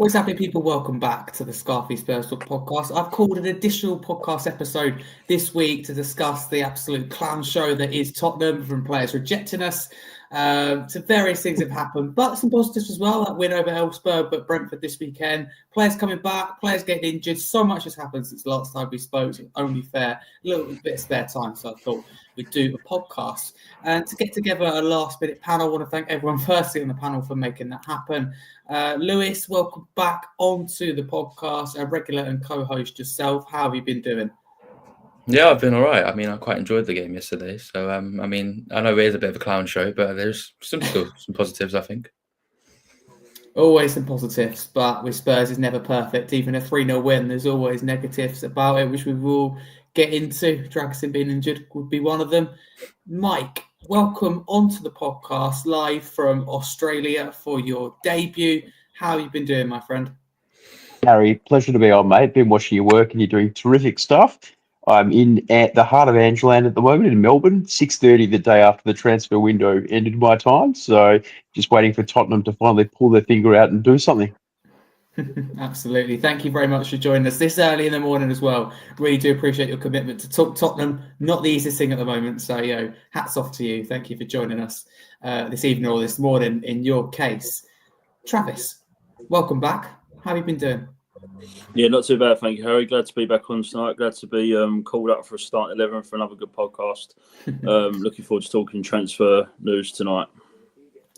What's happening, people? Welcome back to the Scarfe Spurs Talk podcast. I've called an additional podcast episode this week to discuss the absolute clown show that is Tottenham, from players rejecting us to various things have happened, but some positives as well. That win over Elfsborg, but Brentford this weekend. Players coming back, players getting injured. So much has happened since the last time we spoke. It's only fair, a little bit of spare time, so I thought we'd do a podcast. And to get together a last-minute panel, I want to thank everyone firstly on the panel for making that happen. Lewis, welcome back onto the podcast, a regular and co-host yourself. How have you been doing? Yeah, I've been all right. I mean, I quite enjoyed the game yesterday. So, I mean, I know it is a bit of a clown show, but there's still some positives, I think. Always some positives, but with Spurs is never perfect. Even a 3-0 win, there's always negatives about it, which we will get into. Draxler being injured would be one of them. Mike, welcome onto the podcast live from Australia for your debut. How have you been doing, my friend? Harry, pleasure to be on, mate. Been watching your work and you're doing terrific stuff. I'm in at the heart of Angeland at the moment in Melbourne, 6:30 the day after the transfer window ended my time. So just waiting for Tottenham to finally pull their finger out and do something. Absolutely. Thank you very much for joining us this early in the morning as well. Really do appreciate your commitment to talk Tottenham. Not the easiest thing at the moment. So, hats off to you. Thank you for joining us this evening or this morning in your case. Travis, welcome back. How have you been doing? Yeah, not too bad, thank you, Harry. Glad to be back on tonight. Glad to be called up for a start 11 for another good podcast. Looking forward to talking transfer news tonight.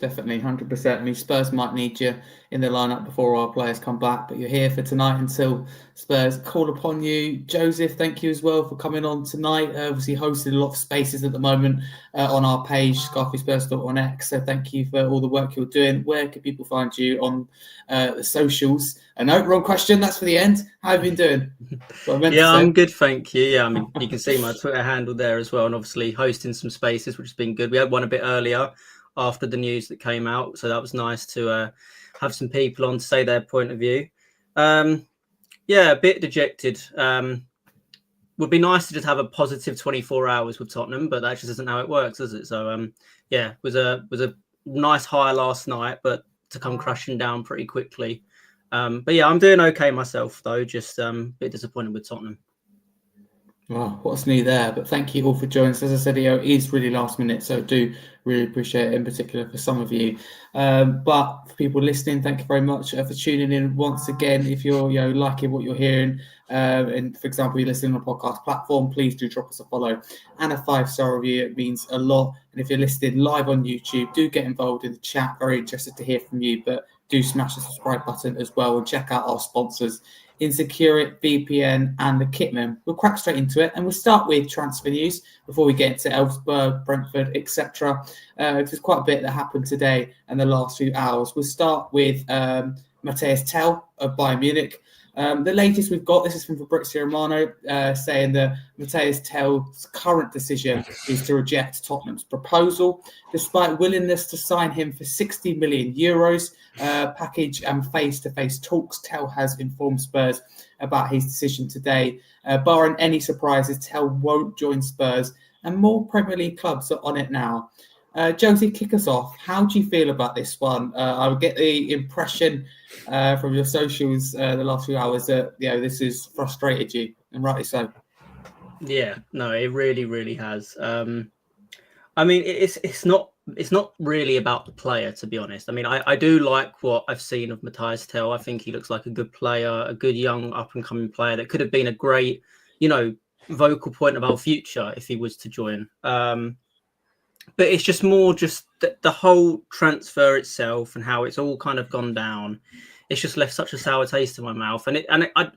Definitely, 100%. I mean, Spurs might need you in the lineup before our players come back, but you're here for tonight until Spurs call upon you. Joesph, thank you as well for coming on tonight. Obviously, hosting a lot of spaces at the moment on our page, Scarfe Spurs Talk on X. So thank you for all the work you're doing. Where can people find you on the socials? No, wrong question. That's for the end. How have you been doing? I'm good, thank you. Yeah, I mean, you can see my Twitter handle there as well, and obviously hosting some spaces, which has been good. We had one a bit earlier after the news that came out, so that was nice to have some people on to say their point of view. A bit dejected. Would be nice to just have a positive 24 hours with Tottenham, but that just isn't how it works, is it? So it was a nice high last night, but to come crashing down pretty quickly. I'm doing okay myself though, just a bit disappointed with Tottenham. Wow, what's new there? But thank you all for joining us. As I said, it is really last minute, so do really appreciate it, in particular for some of you. But for people listening, thank you very much for tuning in once again. If you're liking what you're hearing, and for example, you're listening on a podcast platform, please do drop us a follow and a 5-star review. It means a lot. And if you're listening live on YouTube, do get involved in the chat. Very interested to hear from you, but do smash the subscribe button as well and check out our sponsors, Insecure, VPN, and the Kitman. We'll crack straight into it, and we'll start with transfer news before we get into Elfsborg, Brentford, etc. There's quite a bit that happened today and the last few hours. We'll start with Matthias Tell of Bayern Munich. The latest we've got, this is from Fabrizio Romano, saying that Matthias Tell's current decision is to reject Tottenham's proposal, despite willingness to sign him for 60 million euros package and face-to-face talks. Tell has informed Spurs about his decision today. Barring any surprises, Tell won't join Spurs, and more Premier League clubs are on it now. Josie, kick us off. How do you feel about this one? I would get the impression from your socials the last few hours that this has frustrated you, and rightly so. Yeah, no, it really, really has. I mean, it's not really about the player, to be honest. I mean, I do like what I've seen of Matthias Tell. I think he looks like a good player, a good young up and coming player that could have been a great, vocal point of our future if he was to join. But it's just more the whole transfer itself and how it's all kind of gone down. It's just left such a sour taste in my mouth. And I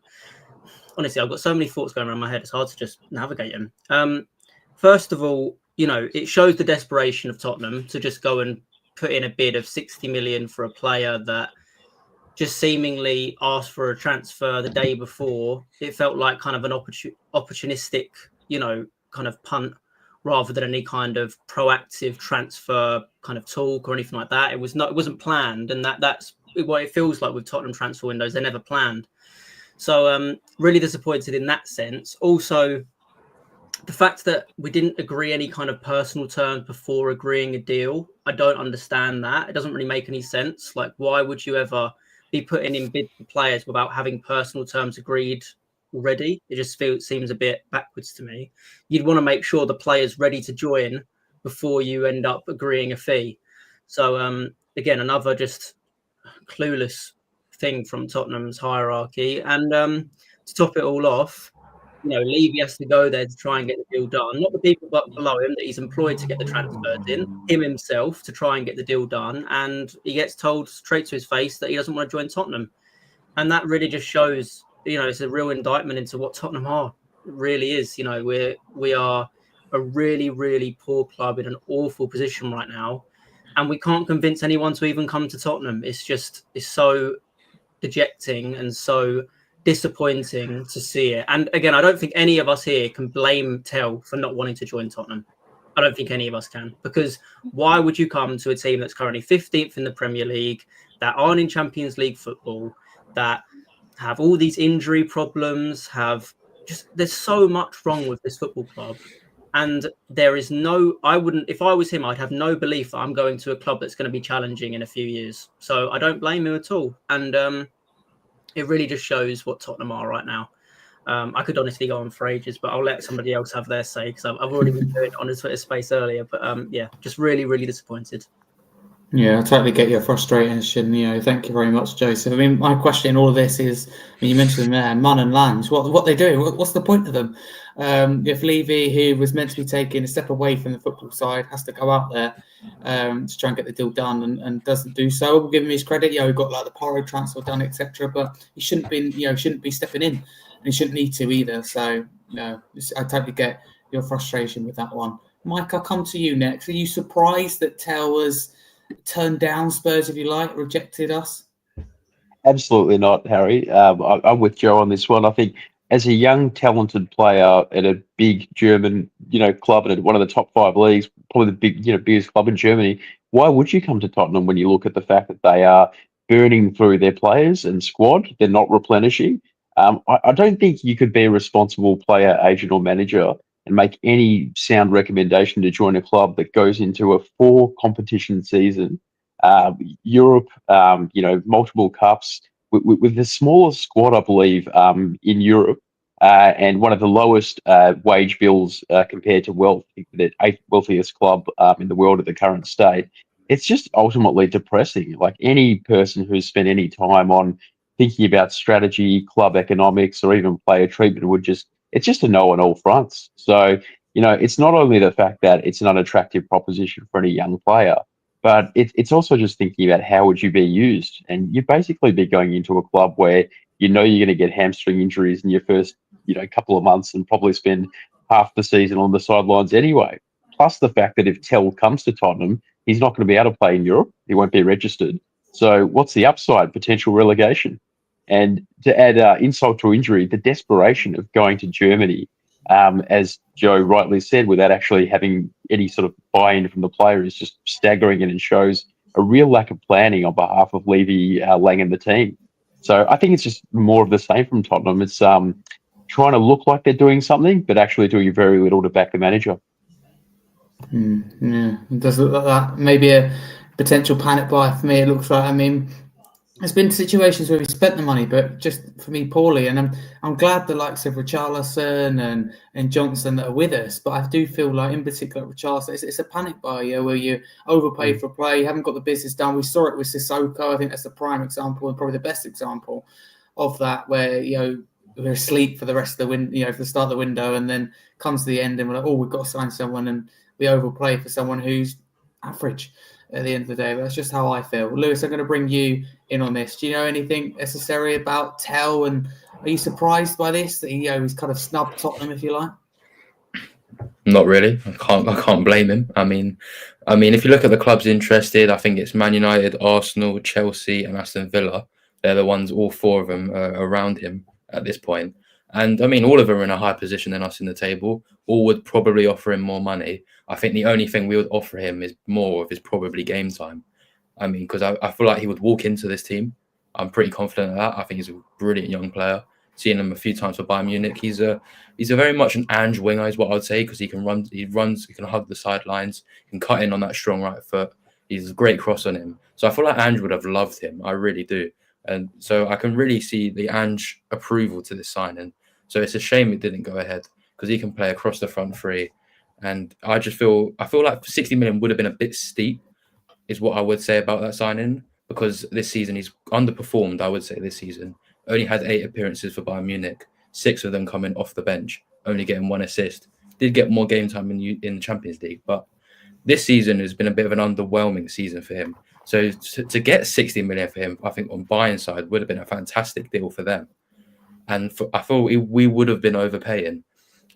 honestly, I've got so many thoughts going around my head. It's hard to just navigate them. First of all, it shows the desperation of Tottenham to just go and put in a bid of 60 million for a player that just seemingly asked for a transfer the day before. It felt like kind of an opportunistic, kind of punt, rather than any kind of proactive transfer kind of talk or anything like that. It wasn't planned, and that's what it feels like with Tottenham transfer windows. They're never planned. So really disappointed in that sense. Also, the fact that we didn't agree any kind of personal terms before agreeing a deal, I don't understand that. It doesn't really make any sense. Like, why would you ever be putting in bids for players without having personal terms agreed already. It just seems a bit backwards to me. You'd want to make sure the player's ready to join before you end up agreeing a fee. So again, another just clueless thing from Tottenham's hierarchy. And to top it all off, Levy has to go there to try and get the deal done. Not the people below him that he's employed to get the transfers in, him himself to try and get the deal done. And he gets told straight to his face that he doesn't want to join Tottenham. And that really just shows, it's a real indictment into what Tottenham are. It really is. We are a really, really poor club in an awful position right now. And we can't convince anyone to even come to Tottenham. It's so dejecting and so disappointing to see it. And again, I don't think any of us here can blame Tell for not wanting to join Tottenham. I don't think any of us can, because why would you come to a team that's currently 15th in the Premier League, that aren't in Champions League football, that have all these injury problems, there's so much wrong with this football club. And there is if I was him, I'd have no belief that I'm going to a club that's going to be challenging in a few years. So I don't blame him at all. And it really just shows what Tottenham are right now. I could honestly go on for ages, but I'll let somebody else have their say, because I've already been doing it on the Twitter space earlier. But just really, really disappointed. Yeah, I totally get your frustration. Thank you very much, Joesph. I mean, my question in all of this is, you mentioned them there, Munn and Lange. What they doing? What's the point of them? If Levy, who was meant to be taking a step away from the football side, has to go out there to try and get the deal done and doesn't do so, we'll give him his credit. He got like the Porro transfer done, etc. But he shouldn't be stepping in, and he shouldn't need to either. So I totally get your frustration with that one. Mike, I'll come to you next. Are you surprised that Tell was turned down Spurs, if you like, rejected us? Absolutely not, Harry. I'm with Joe on this one. I think as a young, talented player at a big German, club and at one of the top 5 leagues, probably the biggest club in Germany, why would you come to Tottenham when you look at the fact that they are burning through their players and squad? They're not replenishing. I don't think you could be a responsible player, agent, or manager and make any sound recommendation to join a club that goes into a 4 competition season, Europe, multiple cups, with the smallest squad, I believe, in Europe, and one of the lowest wage bills compared to wealth, the 8th wealthiest club in the world at the current state. It's just ultimately depressing. Like, any person who's spent any time on thinking about strategy, club economics, or even player treatment it's just a no on all fronts. So, it's not only the fact that it's an unattractive proposition for any young player, but it's also just thinking about how would you be used. And you'd basically be going into a club where you're going to get hamstring injuries in your first, couple of months, and probably spend half the season on the sidelines anyway. Plus the fact that if Tell comes to Tottenham, he's not going to be able to play in Europe. He won't be registered. So what's the upside? Potential relegation. And to add insult to injury, the desperation of going to Germany, as Joe rightly said, without actually having any sort of buy-in from the player, is just staggering, and it shows a real lack of planning on behalf of Levy, Lang and the team. So I think it's just more of the same from Tottenham. It's trying to look like they're doing something, but actually doing very little to back the manager. Yeah, it does look like that. Maybe a potential panic buy for me, it looks like. I mean, there's been situations where we spent the money, but just for me poorly. And I'm glad the likes of Richarlison and Johnson that are with us. But I do feel like, in particular, Richarlison, it's a panic buy, where you overpay for a player, you haven't got the business done. We saw it with Sissoko. I think that's the prime example, and probably the best example of that, where we're asleep for the rest of the window, for the start of the window, and then comes to the end, and we're like, we've got to sign someone, and we overplay for someone who's average at the end of the day. That's just how I feel. Lewis, I'm going to bring you in on this. Do you know anything necessary about Tell, and are you surprised by this, that he's kind of snubbed Tottenham, if you like? Not really. I can't blame him. I mean, if you look at the clubs interested, I think it's Man United, Arsenal, Chelsea, and Aston Villa. They're the ones, all 4 of them, around him at this point. And I mean, all of them are in a higher position than us in the table. All would probably offer him more money. I think the only thing we would offer him is more of his probably game time. I mean, because I feel like he would walk into this team. I'm pretty confident of that. I think he's a brilliant young player. Seen him a few times for Bayern Munich. He's a very much an Ange winger, is what I would say, because he can run. He can hug the sidelines, can cut in on that strong right foot. He's a great cross on him. So I feel like Ange would have loved him. I really do. And so I can really see the Ange approval to this signing. So it's a shame it didn't go ahead because he can play across the front three. And I feel like 60 million would have been a bit steep, is what I would say about that signing, because this season he's underperformed, I would say this season. Only had 8 appearances for Bayern Munich, 6 of them coming off the bench, only getting 1 assist. Did get more game time in the Champions League, but this season has been a bit of an underwhelming season for him. So to get 60 million for him, I think on buying side would have been a fantastic deal for them. And I thought we would have been overpaying.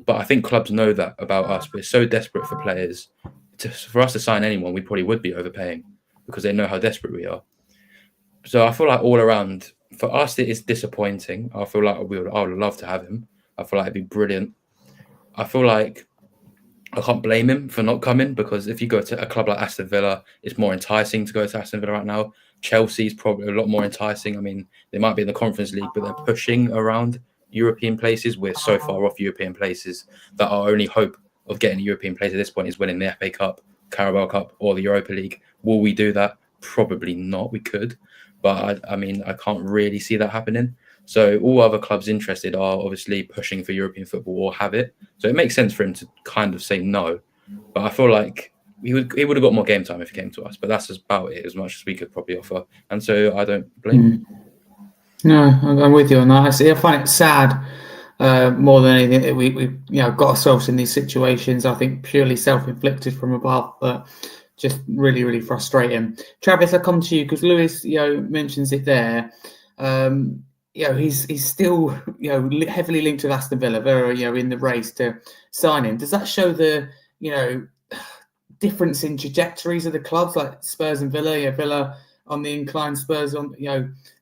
But I think clubs know that about us. We're so desperate for players. For us to sign anyone, we probably would be overpaying because they know how desperate we are. So I feel like all around, for us, it is disappointing. I feel like I would love to have him. I feel like it'd be brilliant. I feel like I can't blame him for not coming, because if you go to a club like Aston Villa, it's more enticing to go to Aston Villa right now. Chelsea's probably a lot more enticing. I mean, they might be in the Conference League, but they're pushing around European places. We're so far off European places that our only hope of getting a European place at this point is winning the FA Cup, Carabao Cup, or the Europa League. Will we do that? Probably not. We could, but I mean, I can't really see that happening. So all other clubs interested are obviously pushing for European football or have it. So it makes sense for him to kind of say no. But I feel like he would have got more game time if he came to us. But that's about it, as much as we could probably offer. And so I don't blame him. No, I'm with you on that. I find it sad more than anything that we got ourselves in these situations. I think purely self-inflicted from above, but just really, really frustrating. Travis, I come to you because Lewis, mentions it there. He's still, heavily linked with Aston Villa, very, in the race to sign him. Does that show the, difference in trajectories of the clubs like Spurs and Villa? Villa on the incline, Spurs on,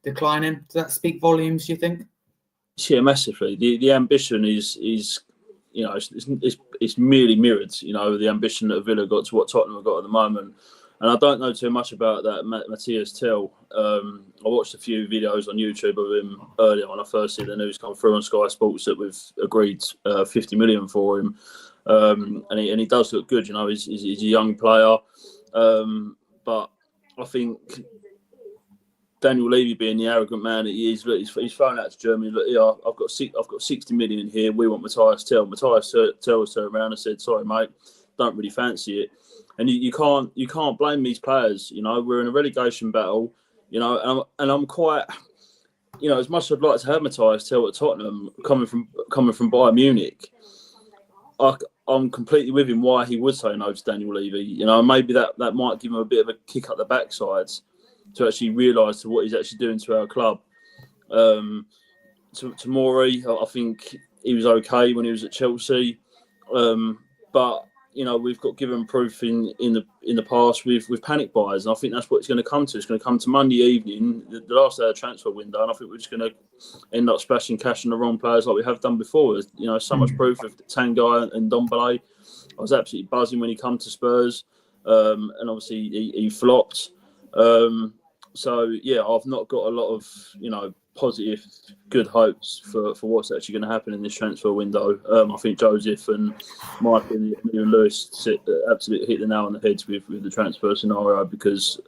declining. Does that speak volumes, do you think? Yeah, massively. The ambition is it's merely mirrored. The ambition that Villa got to what Tottenham have got at the moment. And I don't know too much about that Matthias Tell. I watched a few videos on YouTube of him earlier when I first see the news come through on Sky Sports that we've agreed 50 million for him. And he does look good. He's a young player. But I think Daniel Levy, being the arrogant man that he is, he's thrown out to Germany. Look, I've got 60 million here. We want Matthias Tell. Matthias Tell was turned around and said, "Sorry, mate, don't really fancy it." And you can't blame these players. We're in a relegation battle. And I'm quite, as much as I'd like to have Matthias Tell at Tottenham, coming from Bayern Munich, I'm completely with him why he would say no to Daniel Levy. Maybe that might give him a bit of a kick up the backside to actually realise what he's actually doing to our club. To Maury, I think he was okay when he was at Chelsea, but we've got given proof in the past with panic buys, and I think that's what it's going to come to. It's going to come to Monday evening, the last day of the transfer window, and I think we're just going to end up splashing cash on the wrong players like we have done before. There's so much proof of Tanguy and Ndombele. I was absolutely buzzing when he come to Spurs, and obviously he flopped. So yeah, I've not got a lot of positive, good hopes for what's actually going to happen in this transfer window. I think Joesph and Mike and Lewis absolutely hit the nail on the head with the transfer scenario, because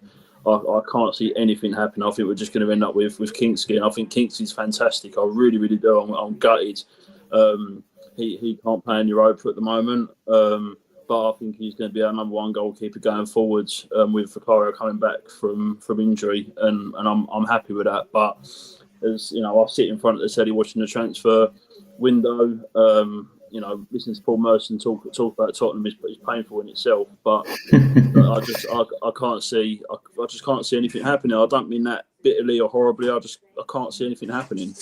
I can't see anything happening. I think we're just going to end up with Kingsley, and I think Kingsley's fantastic. I really, really do. I'm gutted. He can't play in Europa at the moment, but I think he's going to be our number one goalkeeper going forwards, with Vicario coming back from injury, and I'm happy with that. But as I sit in front of the telly watching the transfer window, listening to Paul Merson talk about Tottenham is painful in itself. But I can't see. I just can't see anything happening. I don't mean that bitterly or horribly. I can't see anything happening.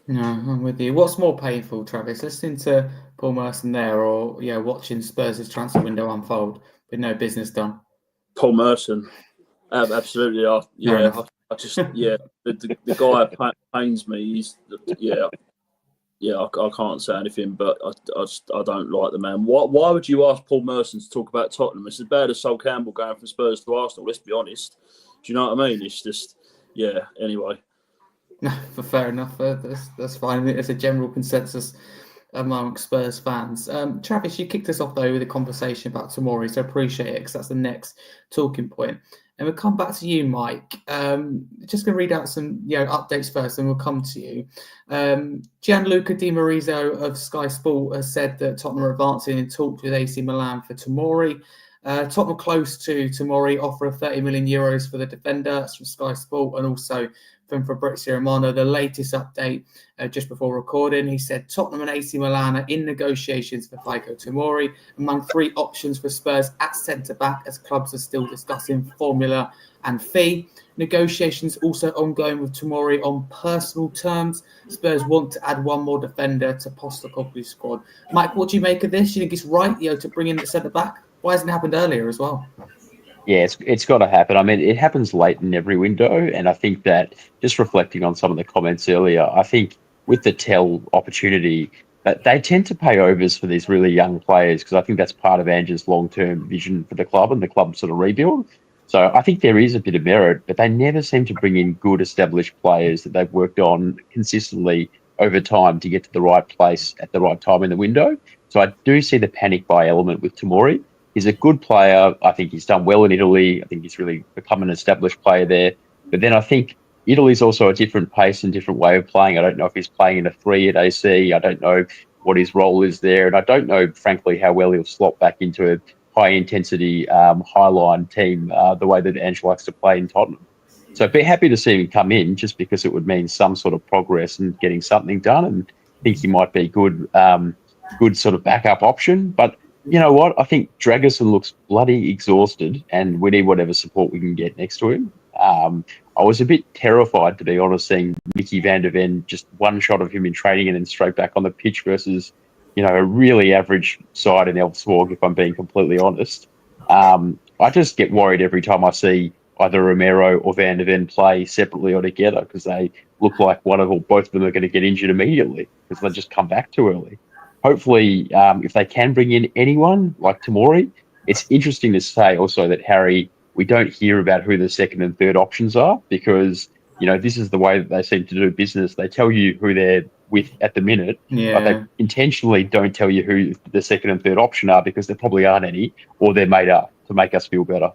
No, I'm with you. What's more painful, Travis? Listening to Paul Merson there, or watching Spurs' transfer window unfold with no business done? Paul Merson, absolutely. The guy pains me. I can't say anything, but I don't like the man. Why would you ask Paul Merson to talk about Tottenham? It's as bad as Sol Campbell going from Spurs to Arsenal. Let's be honest. Do you know what I mean? It's just anyway. No, fair enough. That's fine. It's a general consensus among Spurs fans. Travis, you kicked us off though with a conversation about Tomori, so appreciate it because that's the next talking point. And we'll come back to you, Mike. Just going to read out some updates first, and we'll come to you. Gianluca Di Maurizo of Sky Sport has said that Tottenham are advancing in talks with AC Milan for Tomori. Tottenham close to Tomori offer of 30 million euros for the defender. That's from Sky Sport, and also from Fabrizio Romano, the latest update just before recording. He said Tottenham and AC Milan are in negotiations for Faygo Tomori, among 3 options for Spurs at centre-back, as clubs are still discussing formula and fee. Negotiations also ongoing with Tomori on personal terms. Spurs want to add 1 more defender to Postecoglou's squad. Mike, what do you make of this? Do you think it's right to bring in the centre-back? Why hasn't it happened earlier as well? Yeah, it's got to happen. I mean, it happens late in every window. And I think that, just reflecting on some of the comments earlier, I think with the Tell opportunity, that they tend to pay overs for these really young players, because I think that's part of Ange's long-term vision for the club and the club sort of rebuild. So I think there is a bit of merit, but they never seem to bring in good established players that they've worked on consistently over time to get to the right place at the right time in the window. So I do see the panic buy element with Tomori. He's a good player. I think he's done well in Italy. I think he's really become an established player there. But then I think Italy's also a different pace and different way of playing. I don't know if he's playing in a 3 at AC. I don't know what his role is there. And I don't know, frankly, how well he'll slot back into a high-intensity, high-line team the way that Ange likes to play in Tottenham. So I'd be happy to see him come in, just because it would mean some sort of progress and getting something done. And I think he might be good sort of backup option. But you know what? I think Dragerson looks bloody exhausted, and we need whatever support we can get next to him. I was a bit terrified, to be honest, seeing Mickey van der Ven, just one shot of him in training and then straight back on the pitch versus, a really average side in Elfsborg, if I'm being completely honest. I just get worried every time I see either Romero or van der Ven play separately or together, because they look like one of or both of them are going to get injured immediately because they just come back too early. Hopefully, if they can bring in anyone like Tomori, it's interesting to say also that, Harry, we don't hear about who the second and third options are, because, this is the way that they seem to do business. They tell you who they're with at the minute, but they intentionally don't tell you who the second and third option are, because there probably aren't any, or they're made up to make us feel better.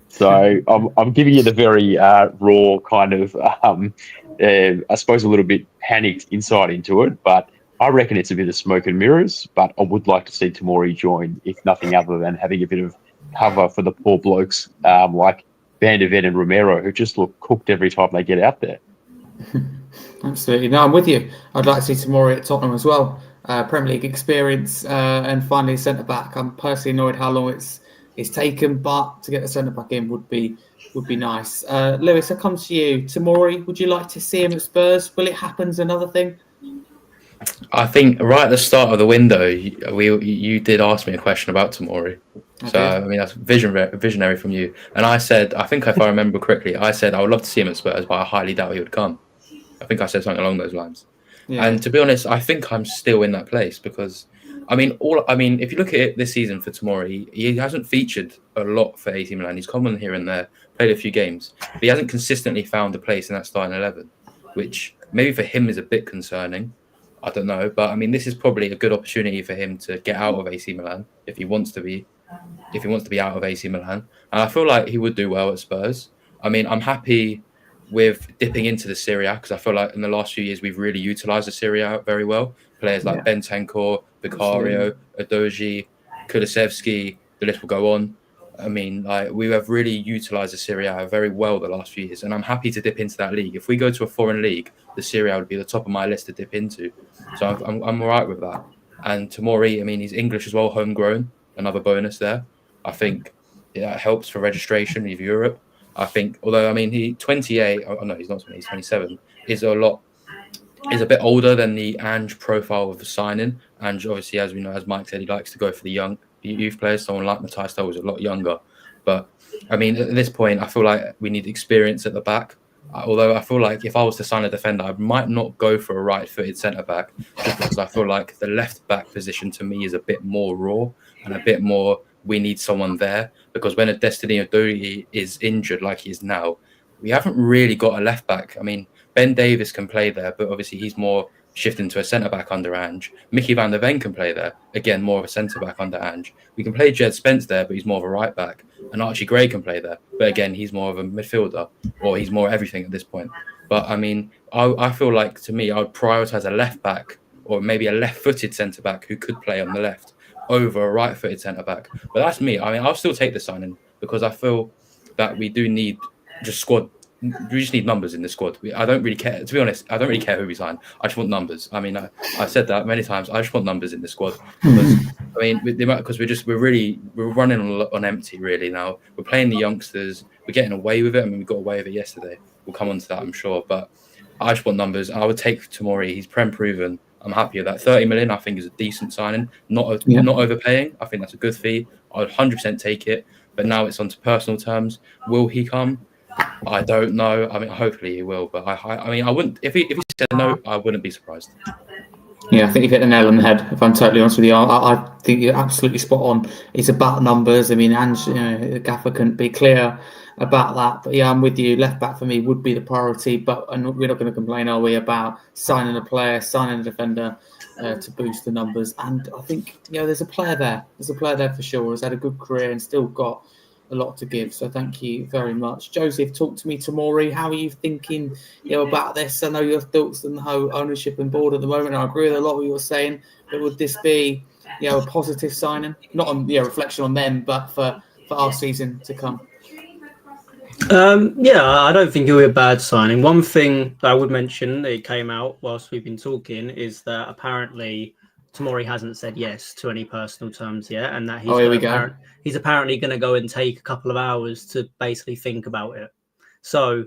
So I'm giving you the very raw kind of, I suppose, a little bit panicked insight into it, but I reckon it's a bit of smoke and mirrors. But I would like to see Tomori join, if nothing other than having a bit of cover for the poor blokes like Van der Ven and Romero, who just look cooked every time they get out there. Absolutely. No, I'm with you. I'd like to see Tomori at Tottenham as well. Premier League experience and finally centre-back. I'm personally annoyed how long it's taken, but to get the centre-back in would be nice. Lewis, I come to you. Tomori, would you like to see him at Spurs? Will it happen? Another thing? I think right at the start of the window, you did ask me a question about Tomori. So, I mean, that's visionary from you. And I said, I think if I remember correctly, I said I would love to see him at Spurs, but I highly doubt he would come. I think I said something along those lines. Yeah. And to be honest, I think I'm still in that place, because, if you look at it this season for Tomori, he hasn't featured a lot for AC Milan. He's come on here and there, played a few games, but he hasn't consistently found a place in that starting 11, which maybe for him is a bit concerning. I don't know, but this is probably a good opportunity for him to get out of AC Milan if he wants to be out of AC Milan. And I feel like he would do well at Spurs. I'm happy with dipping into the Serie A, because I feel like in the last few years we've really utilised the Serie A very well. Players like Bentancur, Vicario, Udogie, Kulusevski, the list will go on. We have really utilised the Serie A very well the last few years, and I'm happy to dip into that league. If we go to a foreign league, the Serie A would be the top of my list to dip into. So I'm all right with that. And Tomori, he's English as well, homegrown, another bonus there. I think that helps for registration of Europe. I think, although, he's 28, oh no, he's not 20, he's 27, is a bit older than the Ange profile of the signing. Ange, obviously, as we know, as Mike said, he likes to go for the young youth players. Someone like Matthias Tell was a lot younger. But, at this point, I feel like we need experience at the back. Although I feel like if I was to sign a defender, I might not go for a right-footed centre-back, just because I feel like the left-back position to me is a bit more raw and a bit more, we need someone there. Because when a Destiny Udogie is injured like he is now, we haven't really got a left-back. Ben Davies can play there, but obviously he's more shift into a centre-back under Ange. Mickey van der Ven can play there. Again, more of a centre-back under Ange. We can play Jed Spence there, but he's more of a right-back. And Archie Gray can play there. But again, he's more of a midfielder, or he's more everything at this point. But, I mean, I feel like, to me, I would prioritise a left-back or maybe a left-footed centre-back who could play on the left over a right-footed centre-back. But that's me. I mean, I'll still take the signing because I feel that we do need just squad. We just need numbers in the squad. I don't really care. To be honest, I don't really care who we sign. I just want numbers. I mean, I've said that many times. I just want numbers in the squad because I mean, because we're running on empty really now. We're playing the youngsters. We're getting away with it. I mean, we got away with it yesterday. We'll come on to that, I'm sure. But I just want numbers. I would take Tomori. He's prem proven. I'm happy with that. 30 million, I think, is a decent signing. Not overpaying. I think that's a good fee. I would 100% take it. But now it's on to personal terms. Will he come? I don't know. I mean, hopefully he will. But I mean, I wouldn't. If he said no, I wouldn't be surprised. Yeah, I think you've hit the nail on the head. If I'm totally honest with you, I think you're absolutely spot on. It's about numbers. I mean, Ange, the gaffer couldn't be clear about that. But yeah, I'm with you. Left back for me would be the priority. But we're not going to complain, are we, about signing a player, signing a defender to boost the numbers? And I think there's a player there. There's a player there for sure. Has had a good career and still got a lot to give. So thank you very much. Joesph, talk to me, Tomori. How are you thinking about this? I know your thoughts on the whole ownership and board at the moment. I agree with a lot of what you're saying, but would this be a positive signing? Not on reflection on them, but for our season to come. Yeah, I don't think it will be a bad signing. One thing that I would mention that came out whilst we've been talking is that apparently Tomori hasn't said yes to any personal terms yet, and that he's apparently going to go and take a couple of hours to basically think about it. So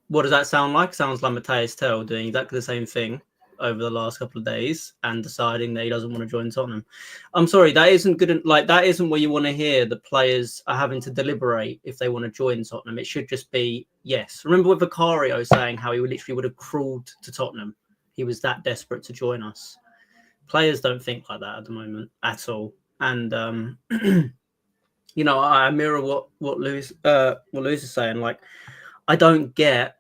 what does that sound like? Sounds like Matthias Tell doing exactly the same thing over the last couple of days and deciding that he doesn't want to join Tottenham. I'm sorry, that isn't good. That isn't what you want to hear. The players are having to deliberate if they want to join Tottenham. It should just be yes. Remember with Vicario saying how he literally would have crawled to Tottenham. He was that desperate to join us. Players don't think like that at the moment at all. And I mirror what Lewis is saying. Like, I don't get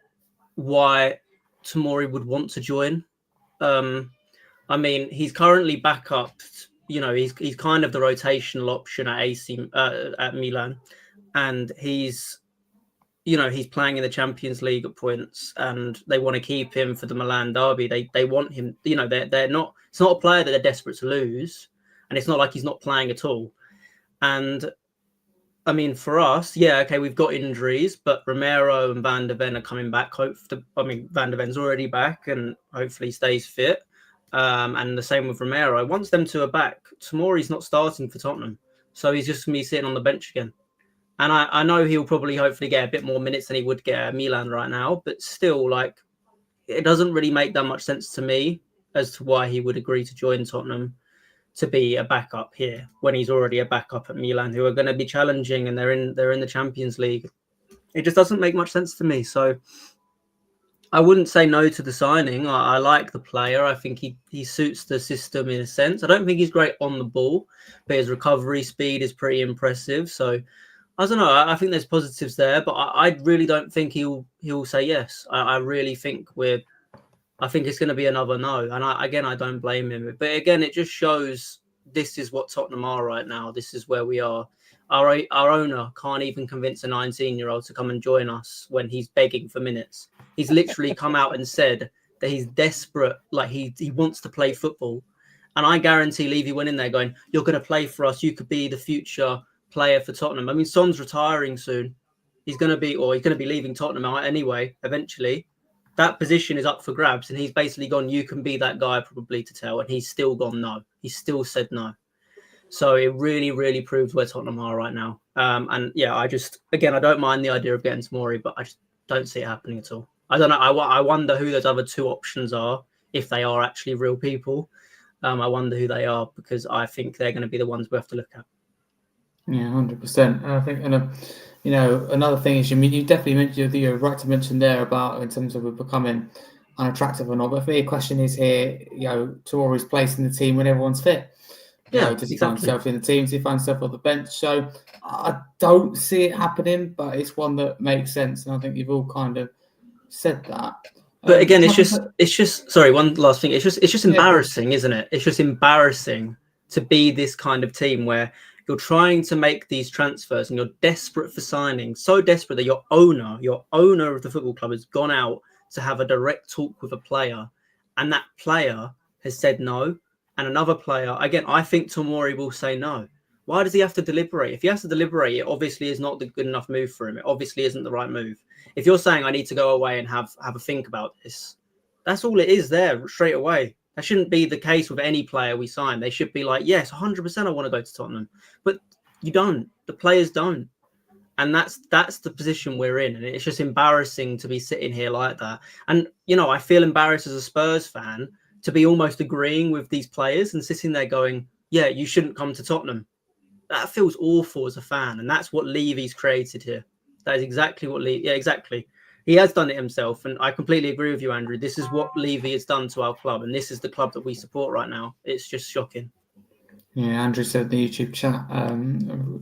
why Tomori would want to join. I mean, he's currently back up. He's kind of the rotational option at Milan, and he's playing in the Champions League at points, and they want to keep him for the Milan derby. They want him. They're not. It's not a player that they're desperate to lose, and it's not like he's not playing at all. And I mean, for us, we've got injuries, but Romero and Van der Ven are coming back. Van der Ven's already back and hopefully stays fit. And the same with Romero. Once them two are back, Tomori's not starting for Tottenham. So he's just going to be sitting on the bench again. And I know he'll probably hopefully get a bit more minutes than he would get at Milan right now. But still, it doesn't really make that much sense to me as to why he would agree to join Tottenham to be a backup here when he's already a backup at Milan, who are going to be challenging, and they're in the Champions League. It just doesn't make much sense to me. So I wouldn't say no to the signing. I like the player. I think he suits the system in a sense. I don't think he's great on the ball, but his recovery speed is pretty impressive. So I don't know. I think there's positives there, but I really don't think he'll say yes. I really think I think it's going to be another no. And I don't blame him. But again, it just shows this is what Tottenham are right now. This is where we are. Our owner can't even convince a 19-year-old to come and join us when he's begging for minutes. He's literally come out and said that he's desperate, like he wants to play football. And I guarantee Levy went in there going, you're going to play for us. You could be the future player for Tottenham. I mean, Son's retiring soon. He's going to be leaving Tottenham out anyway, eventually. That position is up for grabs, and he's basically gone, you can be that guy probably to tell, and he's still gone no. He still said no. So it really, really proves where Tottenham are right now. I don't mind the idea of getting Tomori, but I just don't see it happening at all. I don't know. I wonder who those other two options are, if they are actually real people. I wonder who they are, because I think they're going to be the ones we have to look at. Yeah, 100%. I think, another thing is, you definitely mentioned, you're right to mention there about in terms of it becoming unattractive or not. But for me, a question is here, Tomori's place in the team when everyone's fit. Does he find himself in the team? Does he find himself on the bench? So I don't see it happening, but it's one that makes sense. And I think you've all kind of said that. But again, it's just. Sorry, one last thing. It's just embarrassing, isn't it? It's just embarrassing to be this kind of team where you're trying to make these transfers and you're desperate for signing, so desperate that your owner of the football club has gone out to have a direct talk with a player, and that player has said no, and another player, again, I think Tomori will say no. Why does he have to deliberate? If he has to deliberate, it obviously is not the good enough move for him. It obviously isn't the right move. If you're saying I need to go away and have a think about this, that's all it is there straight away. That shouldn't be the case with any player we sign. They should be like, yes, 100% I want to go to Tottenham. But you don't. The players don't. And that's the position we're in. And it's just embarrassing to be sitting here like that. And, I feel embarrassed as a Spurs fan to be almost agreeing with these players and sitting there going, yeah, you shouldn't come to Tottenham. That feels awful as a fan. And that's what Levy's created here. That is exactly what Levy... Yeah, exactly. He has done it himself. And I completely agree with you, Andrew. This is what Levy has done to our club. And this is the club that we support right now. It's just shocking. Yeah, Andrew said in the YouTube chat,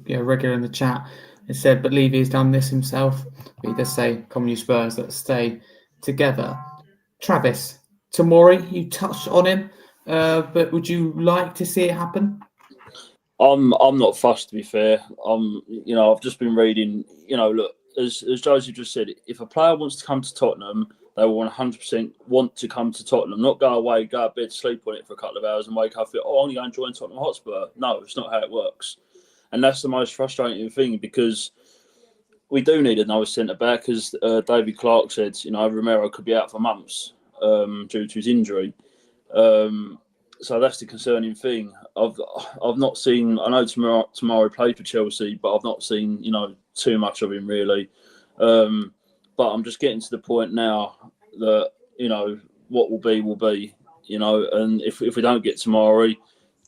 regular in the chat, it said, but Levy has done this himself. But he does say, come on, you Spurs, let's stay together. Travis, Tomori, you touched on him, but would you like to see it happen? I'm not fussed, to be fair. I've just been reading, look, as Joesph just said, if a player wants to come to Tottenham, they will 100% want to come to Tottenham, not go away, go to bed, sleep on it for a couple of hours and wake up and think, I'm going to join Tottenham Hotspur. No, it's not how it works. And that's the most frustrating thing, because we do need another centre-back, as David Clark said, Romero could be out for months due to his injury. So that's the concerning thing. I've not seen. I know Tomori played for Chelsea, but I've not seen too much of him really. But I'm just getting to the point now that what will be will be. And if we don't get Tomori,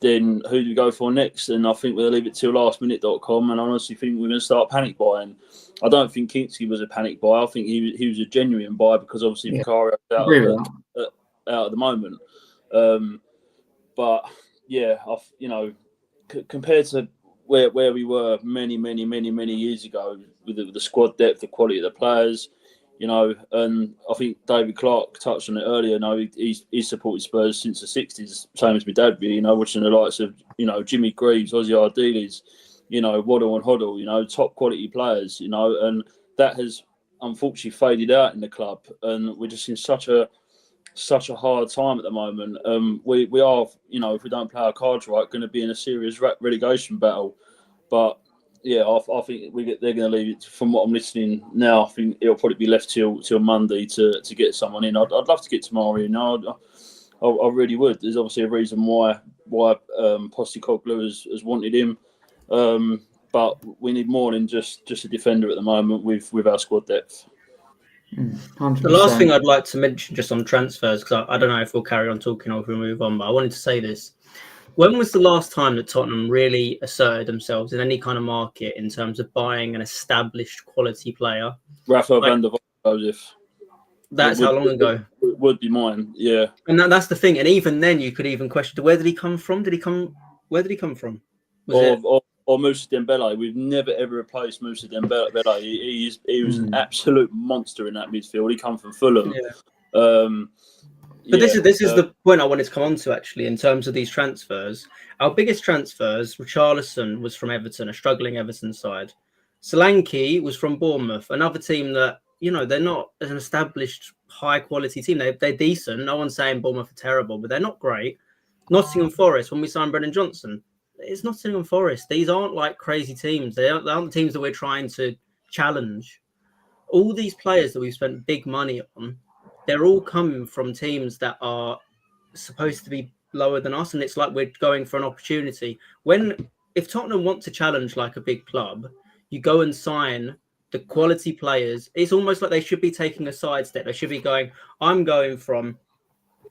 then who do we go for next? And I think we'll leave it till lastminute.com. And I honestly think we're going to start panic buying. I don't think Kinksy was a panic buy. I think he was a genuine buy, because obviously Vicario's out at the moment. But yeah, compared to where we were many years ago with the squad depth, the quality of the players, and I think David Clark touched on it earlier. He's supported Spurs since the '60s, same as my dad. Watching the likes of Jimmy Greaves, Ozzy Ardiles, Waddle and Hoddle, top quality players, and that has unfortunately faded out in the club, and we're just in such a hard time at the moment. We are, if we don't play our cards right, going to be in a serious relegation battle. But yeah, I think they're going to leave it. From what I'm listening now, I think it'll probably be left till Monday to get someone in. I'd love to get Tomori in. I really would. There's obviously a reason why Postecoglou has wanted him. But we need more than just a defender at the moment with our squad depth. 100%. The last thing I'd like to mention just on transfers, because I don't know if we'll carry on talking or if we'll move on, but I wanted to say this. When was the last time that Tottenham really asserted themselves in any kind of market in terms of buying an established quality player? Rafael van der Vaart, Joesph. That's how long ago? Would be mine, yeah. And that's the thing. And even then, you could even question, where did he come from? Where did he come from? Or Moussa Dembele. We've never ever replaced Moussa Dembele. He was an absolute monster in that midfield. He come from Fulham. Yeah. But this is the point I wanted to come on to, actually, in terms of these transfers. Our biggest transfers, Richarlison was from Everton, a struggling Everton side. Solanke was from Bournemouth, another team that, they're not an established high-quality team. They're decent. No one's saying Bournemouth are terrible, but they're not great. Nottingham Forest, when we signed Brennan Johnson, it's Nottingham Forest. These aren't like crazy teams. They aren't teams that we're trying to challenge. All these players that we've spent big money on, they're all coming from teams that are supposed to be lower than us, and it's like we're going for an opportunity. If Tottenham want to challenge like a big club, you go and sign the quality players. It's almost like they should be taking a sidestep. They should be going, I'm going from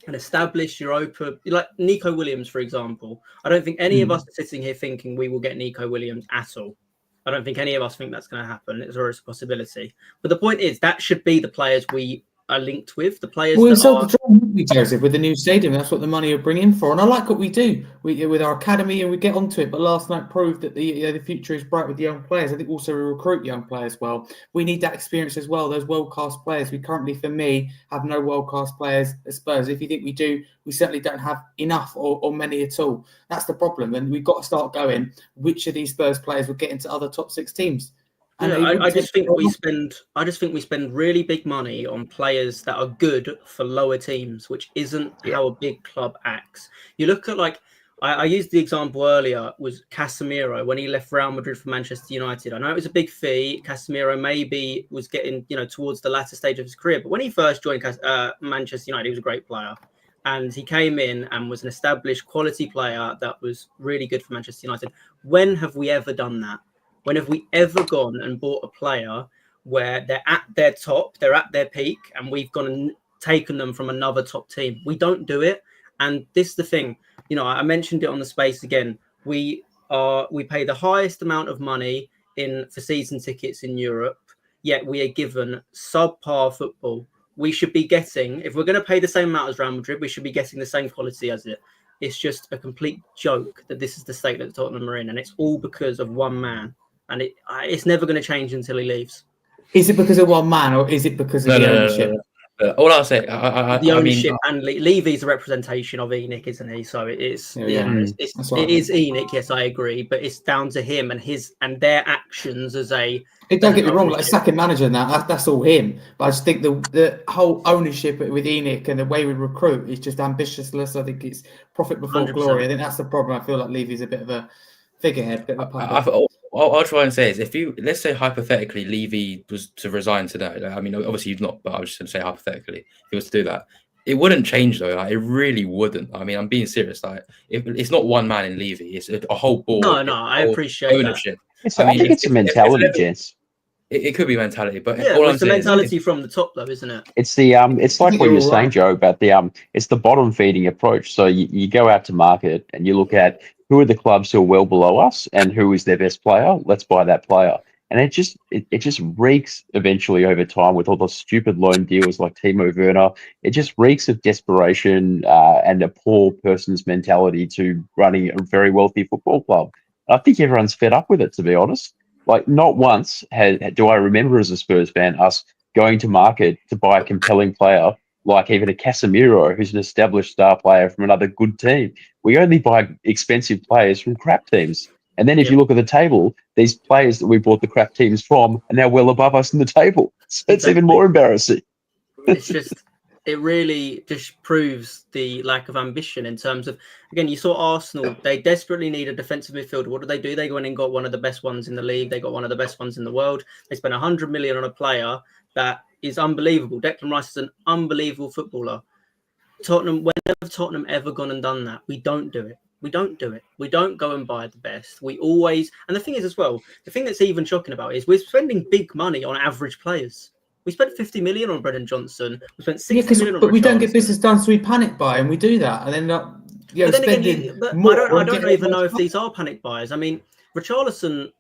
an established Europa, like Nico Williams, for example. I don't think any of us are sitting here thinking we will get Nico Williams at all. I don't think any of us think that's going to happen. It's always a possibility. But the point is, that should be the players we are linked with, the players Well, we that sold are. the dream, didn't we, Joseph, with the new stadium. That's what the money will bring in for. And I like what we do with our academy, and we get onto it. But last night proved that the future is bright with young players. I think also we recruit young players well. We need that experience as well, those world-class players. We currently, for me, have no world-class players at Spurs. If you think we do, we certainly don't have enough or many at all. That's the problem. And we've got to start going, which of these Spurs players will get into other top 6 teams? And Yeah, I just think we spend really big money on players that are good for lower teams, which isn't how a big club acts. You look at I used the example earlier was Casemiro when he left Real Madrid for Manchester United. I know it was a big fee. Casemiro maybe was getting towards the latter stage of his career, but when he first joined Manchester United, he was a great player. And he came in and was an established quality player that was really good for Manchester United. When have we ever done that? When have we ever gone and bought a player where they're at their top, they're at their peak, and we've gone and taken them from another top team? We don't do it. And this is the thing. I mentioned it on the space again. We pay the highest amount of money for season tickets in Europe, yet we are given subpar football. We should be getting, if we're going to pay the same amount as Real Madrid, we should be getting the same quality as it. It's just a complete joke that this is the state that Tottenham are in, and it's all because of one man. And it's never going to change until he leaves. Is it because of one man, or is it because of the ownership? No. All I'll say, the ownership, and Levy's a representation of ENIC, isn't he? So it is. It is ENIC. Yes, I agree, but it's down to him and their actions as a. Don't get me wrong, like second manager and that's all him. But I just think the whole ownership with ENIC and the way we recruit is just ambitiousness. I think it's profit before 100%. Glory. I think that's the problem. I feel like Levy's a bit of a figurehead, bit of a puppet. I'll try and say is let's say hypothetically Levy was to resign today. I mean, obviously you've not, but I was just going to say hypothetically, if he was to do that, it wouldn't change though. It really wouldn't. I mean, I'm being serious. It's not one man in Levy. It's a whole board. No, I appreciate ownership. I think it's a mentality, Jess. It could be mentality, but it's the mentality from the top, though, isn't it? It's it's like what you're saying, Joe, about it's the bottom feeding approach. So you go out to market and you look at who are the clubs who are well below us and who is their best player. Let's buy that player, and it just reeks eventually over time with all the stupid loan deals like Timo Werner. It just reeks of desperation and a poor person's mentality to running a very wealthy football club. I think everyone's fed up with it, to be honest. Like, not once do I remember as a Spurs fan us going to market to buy a compelling player like even a Casemiro, who's an established star player from another good team. We only buy expensive players from crap teams. And then if you look at the table, these players that we bought the crap teams from are now well above us in the table. So it's even more embarrassing. It really just proves the lack of ambition in terms of, again, you saw Arsenal, they desperately need a defensive midfielder. What do? They went and got one of the best ones in the league. They got one of the best ones in the world. They spent 100 million on a player that is unbelievable. Declan Rice is an unbelievable footballer. When have Tottenham ever gone and done that? We don't do it. We don't do it. We don't go and buy the best. We always, and the thing is as well, the thing that's even shocking about it is we're spending big money on average players. We spent 50 million on Brendan Johnson. We spent 60 million on. But we don't get business done, so we panic buy, and we do that, and then but then again, I don't even know if these are panic buys. I mean, Richarlison.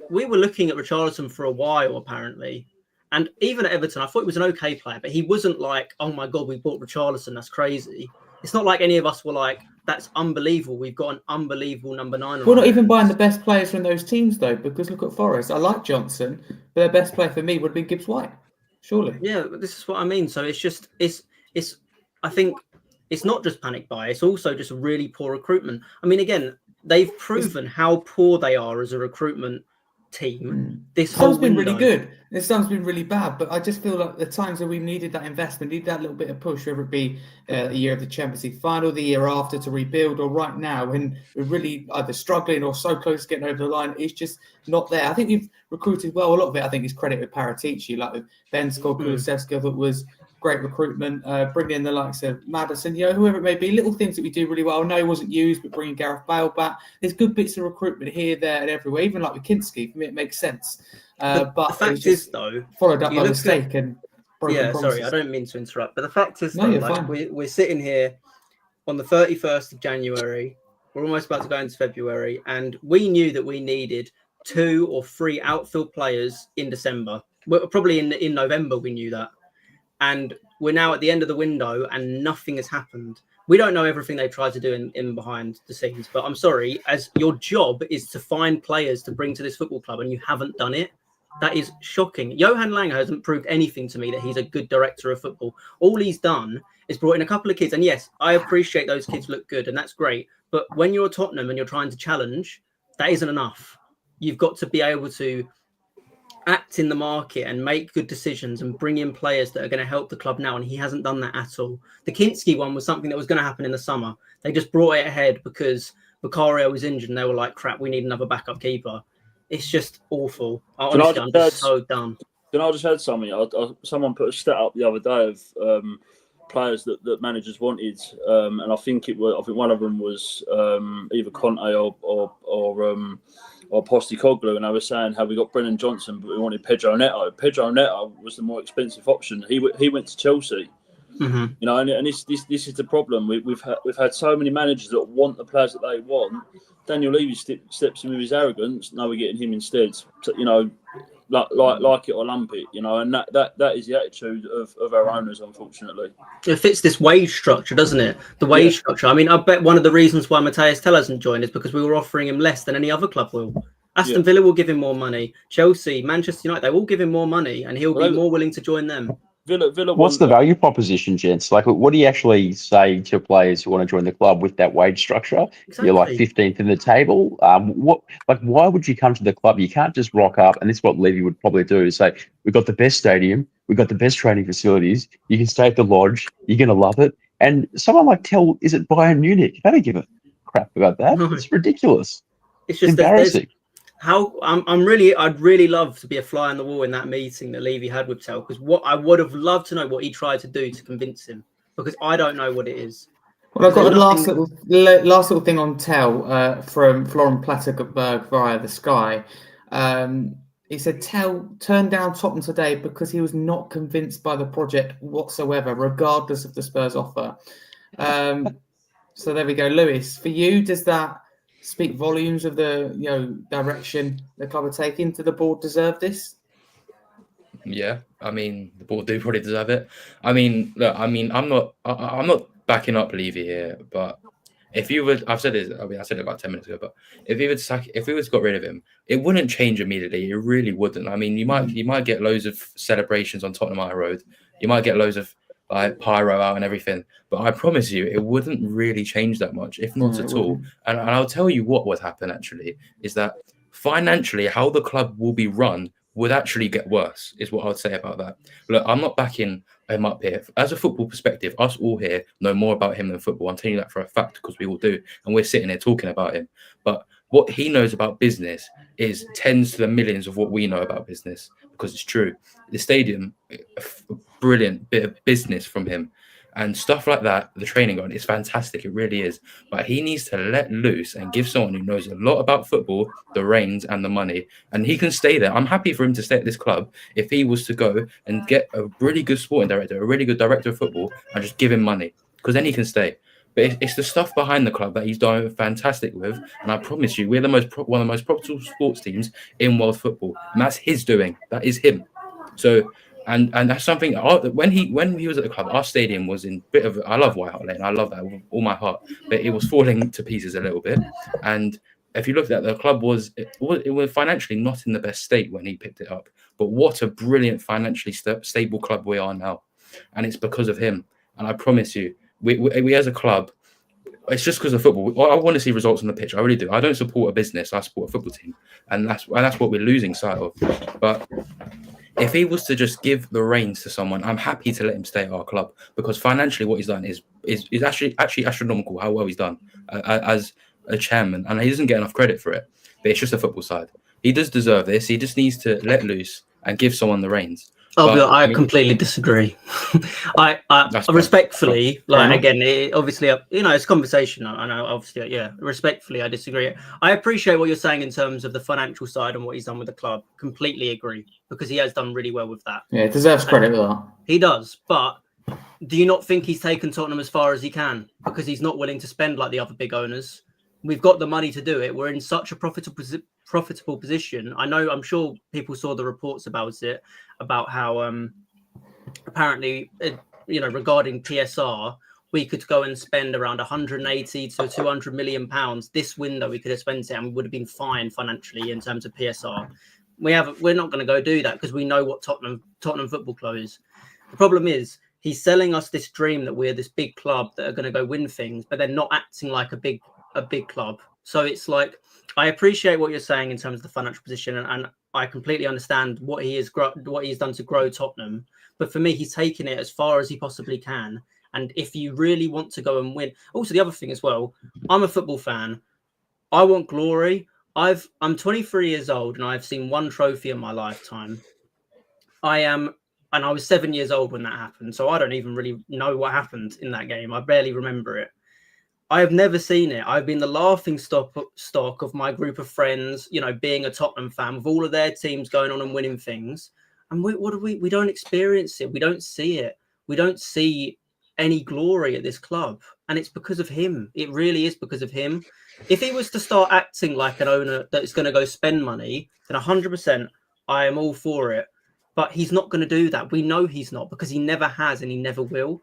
We were looking at Richarlison for a while, apparently, and even at Everton, I thought he was an okay player, but he wasn't like, oh my god, we bought Richarlison. That's crazy. It's not like any of us were like, that's unbelievable. We've got an unbelievable number 9. We're not even buying the best players from those teams, though, because look at Forest. I like Johnson, but their best player for me would have been Gibbs-White. Surely. Yeah, this is what I mean. So it's I think it's not just panic buy, it's also just really poor recruitment. I mean, again, they've proven how poor they are as a recruitment team. This whole been really good. This time's been really bad, but I just feel like the times where we needed that investment, needed that little bit of push, whether it be the year of the Champions League final, the year after to rebuild, or right now when we're really either struggling or so close to getting over the line, it's just not there. I think we've recruited well. A lot of it, I think, is credit with Paratici, like with Ben Scott, Kulusevski, that was great recruitment, bringing in the likes of Maddison, whoever it may be, little things that we do really well. I know he wasn't used, but bringing Gareth Bale back. There's good bits of recruitment here, there, and everywhere, even like with Kinski. For me, it makes sense. But the fact is, though, followed up by mistake and broken promises. Sorry, I don't mean to interrupt, but the fact is, we're sitting here on the 31st of January. We're almost about to go into February, and we knew that we needed 2 or 3 outfield players in December. Probably in November, we knew that. and we're now at the end of the window and nothing has happened. We don't know everything they've tried to do in behind the scenes, but I'm sorry, as your job is to find players to bring to this football club and you haven't done it, that is shocking. Johan Lange hasn't proved anything to me that he's a good director of football. All he's done is brought in a couple of kids. And yes, I appreciate those kids look good and that's great. But when you're Tottenham and you're trying to challenge, that isn't enough. You've got to be able to act in the market and make good decisions and bring in players that are going to help the club now. And he hasn't done that at all. The Kinski one was something that was going to happen in the summer. They just brought it ahead because Vicario was injured and they were like, crap, we need another backup keeper. It's just awful. Honestly, I'm just so done. Then I just heard something. Someone put a stat up the other day of players that managers wanted, and I think one of them was either Conte or Postecoglou, and I was saying how we got Brennan Johnson, but we wanted Pedro Neto. Pedro Neto was the more expensive option. He went to Chelsea. Mm-hmm. You know, and this is the problem. We've had so many managers that want the players that they want. Daniel Levy steps in with his arrogance. Now we're getting him instead. You know, like it or lump it. You know, and that is the attitude of our owners, unfortunately. It fits this wage structure, doesn't it? The wage structure. I mean, I bet one of the reasons why Matthias Tell hasn't joined is because we were offering him less than any other club will. Aston Villa will give him more money. Chelsea, Manchester United, they will give him more money, and he'll be more willing to join them. Villa. What's the value proposition, gents? Like, what do you actually say to players who want to join the club with that wage structure? Exactly. You're like 15th in the table. Why would you come to the club? You can't just rock up, and this is what Levy would probably do: is say, "We've got the best stadium, we've got the best training facilities. You can stay at the lodge. You're going to love it." And someone like Tell, is it Bayern Munich? They don't give a crap about that. No. It's ridiculous. It's just embarrassing. I'd really love to be a fly on the wall in that meeting that Levy had with Tell, because what I would have loved to know what he tried to do to convince him, because I don't know what it is. Well, I've got a last little thing on Tell from Florian Plattenberg via the Sky. He said Tell turned down Tottenham today because he was not convinced by the project whatsoever, regardless of the Spurs offer. So there we go, Lewis. For you, does that speak volumes of the direction the club are taking? Do the board deserve this? Yeah, I mean the board do probably deserve it. I mean, look, I'm not backing up Levy here, but if you would, I've said this. I mean, I said it about 10 minutes ago, but if we would got rid of him, it wouldn't change immediately. It really wouldn't. I mean, you might get loads of celebrations on Tottenham High Road. You might get loads of like pyro out and everything, but I promise you, it wouldn't really change that much, if not at all. And I'll tell you what would happen actually is that financially, how the club will be run would actually get worse, is what I would say about that. Look, I'm not backing him up here. As a football perspective, us all here know more about him than football. I'm telling you that for a fact because we all do, and we're sitting here talking about him. But what he knows about business is tens to the millions of what we know about business, because it's true. The stadium, a brilliant bit of business from him. And stuff like that, the training ground is fantastic. It really is. But he needs to let loose and give someone who knows a lot about football the reins and the money. And he can stay there. I'm happy for him to stay at this club if he was to go and get a really good sporting director, a really good director of football, and just give him money, because then he can stay. But it's the stuff behind the club that he's done fantastic with. And I promise you, we're one of the most profitable sports teams in world football. And that's his doing. That is him. So... And that's something. When he was at the club, our stadium was in bit of. I love White Hart Lane. I love that with all my heart. But it was falling to pieces a little bit. And if you looked at the club, it was financially not in the best state when he picked it up. But what a brilliant financially stable club we are now, and it's because of him. And I promise you, we as a club, it's just because of football. I want to see results on the pitch. I really do. I don't support a business. I support a football team, and that's what we're losing sight of. But if he was to just give the reins to someone, I'm happy to let him stay at our club, because financially what he's done is actually astronomical how well he's done as a chairman, and he doesn't get enough credit for it. But it's just the football side. He does deserve this. He just needs to let loose and give someone the reins. I completely disagree. I respectfully, obviously, it's a conversation. I know, obviously, respectfully, I disagree. I appreciate what you're saying in terms of the financial side and what he's done with the club. Completely agree, because he has done really well with that. Yeah, deserves credit for that. He does, but do you not think he's taken Tottenham as far as he can, because he's not willing to spend like the other big owners? We've got the money to do it. We're in such a profitable position. I'm sure people saw the reports about it, about how apparently, regarding PSR, we could go and spend around 180 to 200 million pounds this window. We could have spent it and we would have been fine financially in terms of PSR. We're not going to go do that because we know what Tottenham Football Club is. The problem is he's selling us this dream that we're this big club that are going to go win things, but they're not acting like a big club. So it's like, I appreciate what you're saying in terms of the financial position, and I completely understand what he's done to grow Tottenham. But for me, he's taken it as far as he possibly can. And if you really want to go and win, also the other thing as well, I'm a football fan. I want glory. I'm 23 years old and I've seen one trophy in my lifetime. And I was 7 years old when that happened. So I don't even really know what happened in that game. I barely remember it. I have never seen it. I've been the laughing stock of my group of friends, being a Tottenham fan with all of their teams going on and winning things. And we don't experience it. We don't see it. We don't see any glory at this club. And it's because of him. It really is because of him. If he was to start acting like an owner that's going to go spend money, then 100% I am all for it. But he's not going to do that. We know he's not, because he never has and he never will.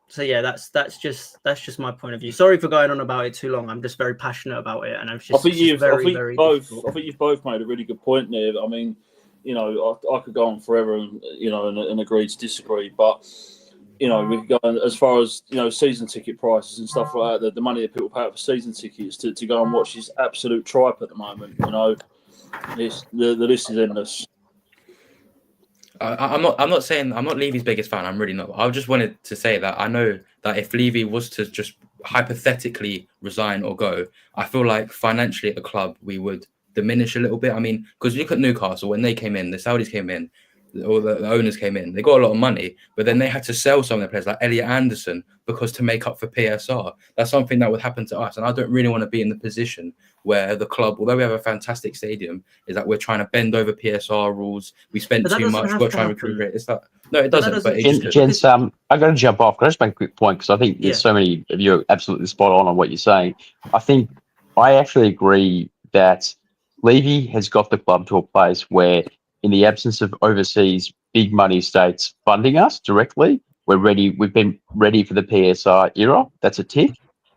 So yeah, that's just my point of view. Sorry for going on about it too long. I'm just very passionate about it, and I think you've both made a really good point there. I mean, I could go on forever and agree to disagree, but we could go on, as far as season ticket prices and stuff like that. The money that people pay out for season tickets to go and watch is absolute tripe at the moment. The list is endless. I'm not Levy's biggest fan. I'm really not. I just wanted to say that I know that if Levy was to just hypothetically resign or go, I feel like financially at the club we would diminish a little bit. I mean, because you look at Newcastle, when they came in, the Saudis came in, or the owners came in, they got a lot of money, but then they had to sell some of their players like Elliot Anderson because to make up for PSR. That's something that would happen to us, and I don't really want to be in the position where the club, although we have a fantastic stadium, is that we're trying to bend over PSR rules. We spend too much. We're trying to recruit. It's like, no, it doesn't. But Gents, I got to jump off. Can I just make a quick point? Because I think there's so many of you are absolutely spot on what you're saying. I actually agree that Levy has got the club to a place where, in the absence of overseas big money states funding us directly, we're ready. We've been ready for the PSR era. That's a tick.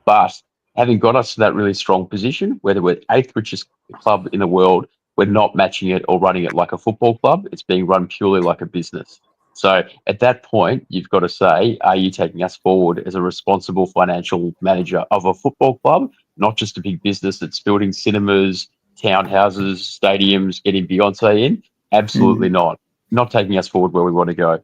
But having got us to that really strong position, whether we're 8th richest club in the world, we're not matching it or running it like a football club. It's being run purely like a business. So at that point, you've got to say, are you taking us forward as a responsible financial manager of a football club, not just a big business that's building cinemas, townhouses, stadiums, getting Beyonce in? Absolutely not. Not taking us forward where we want to go.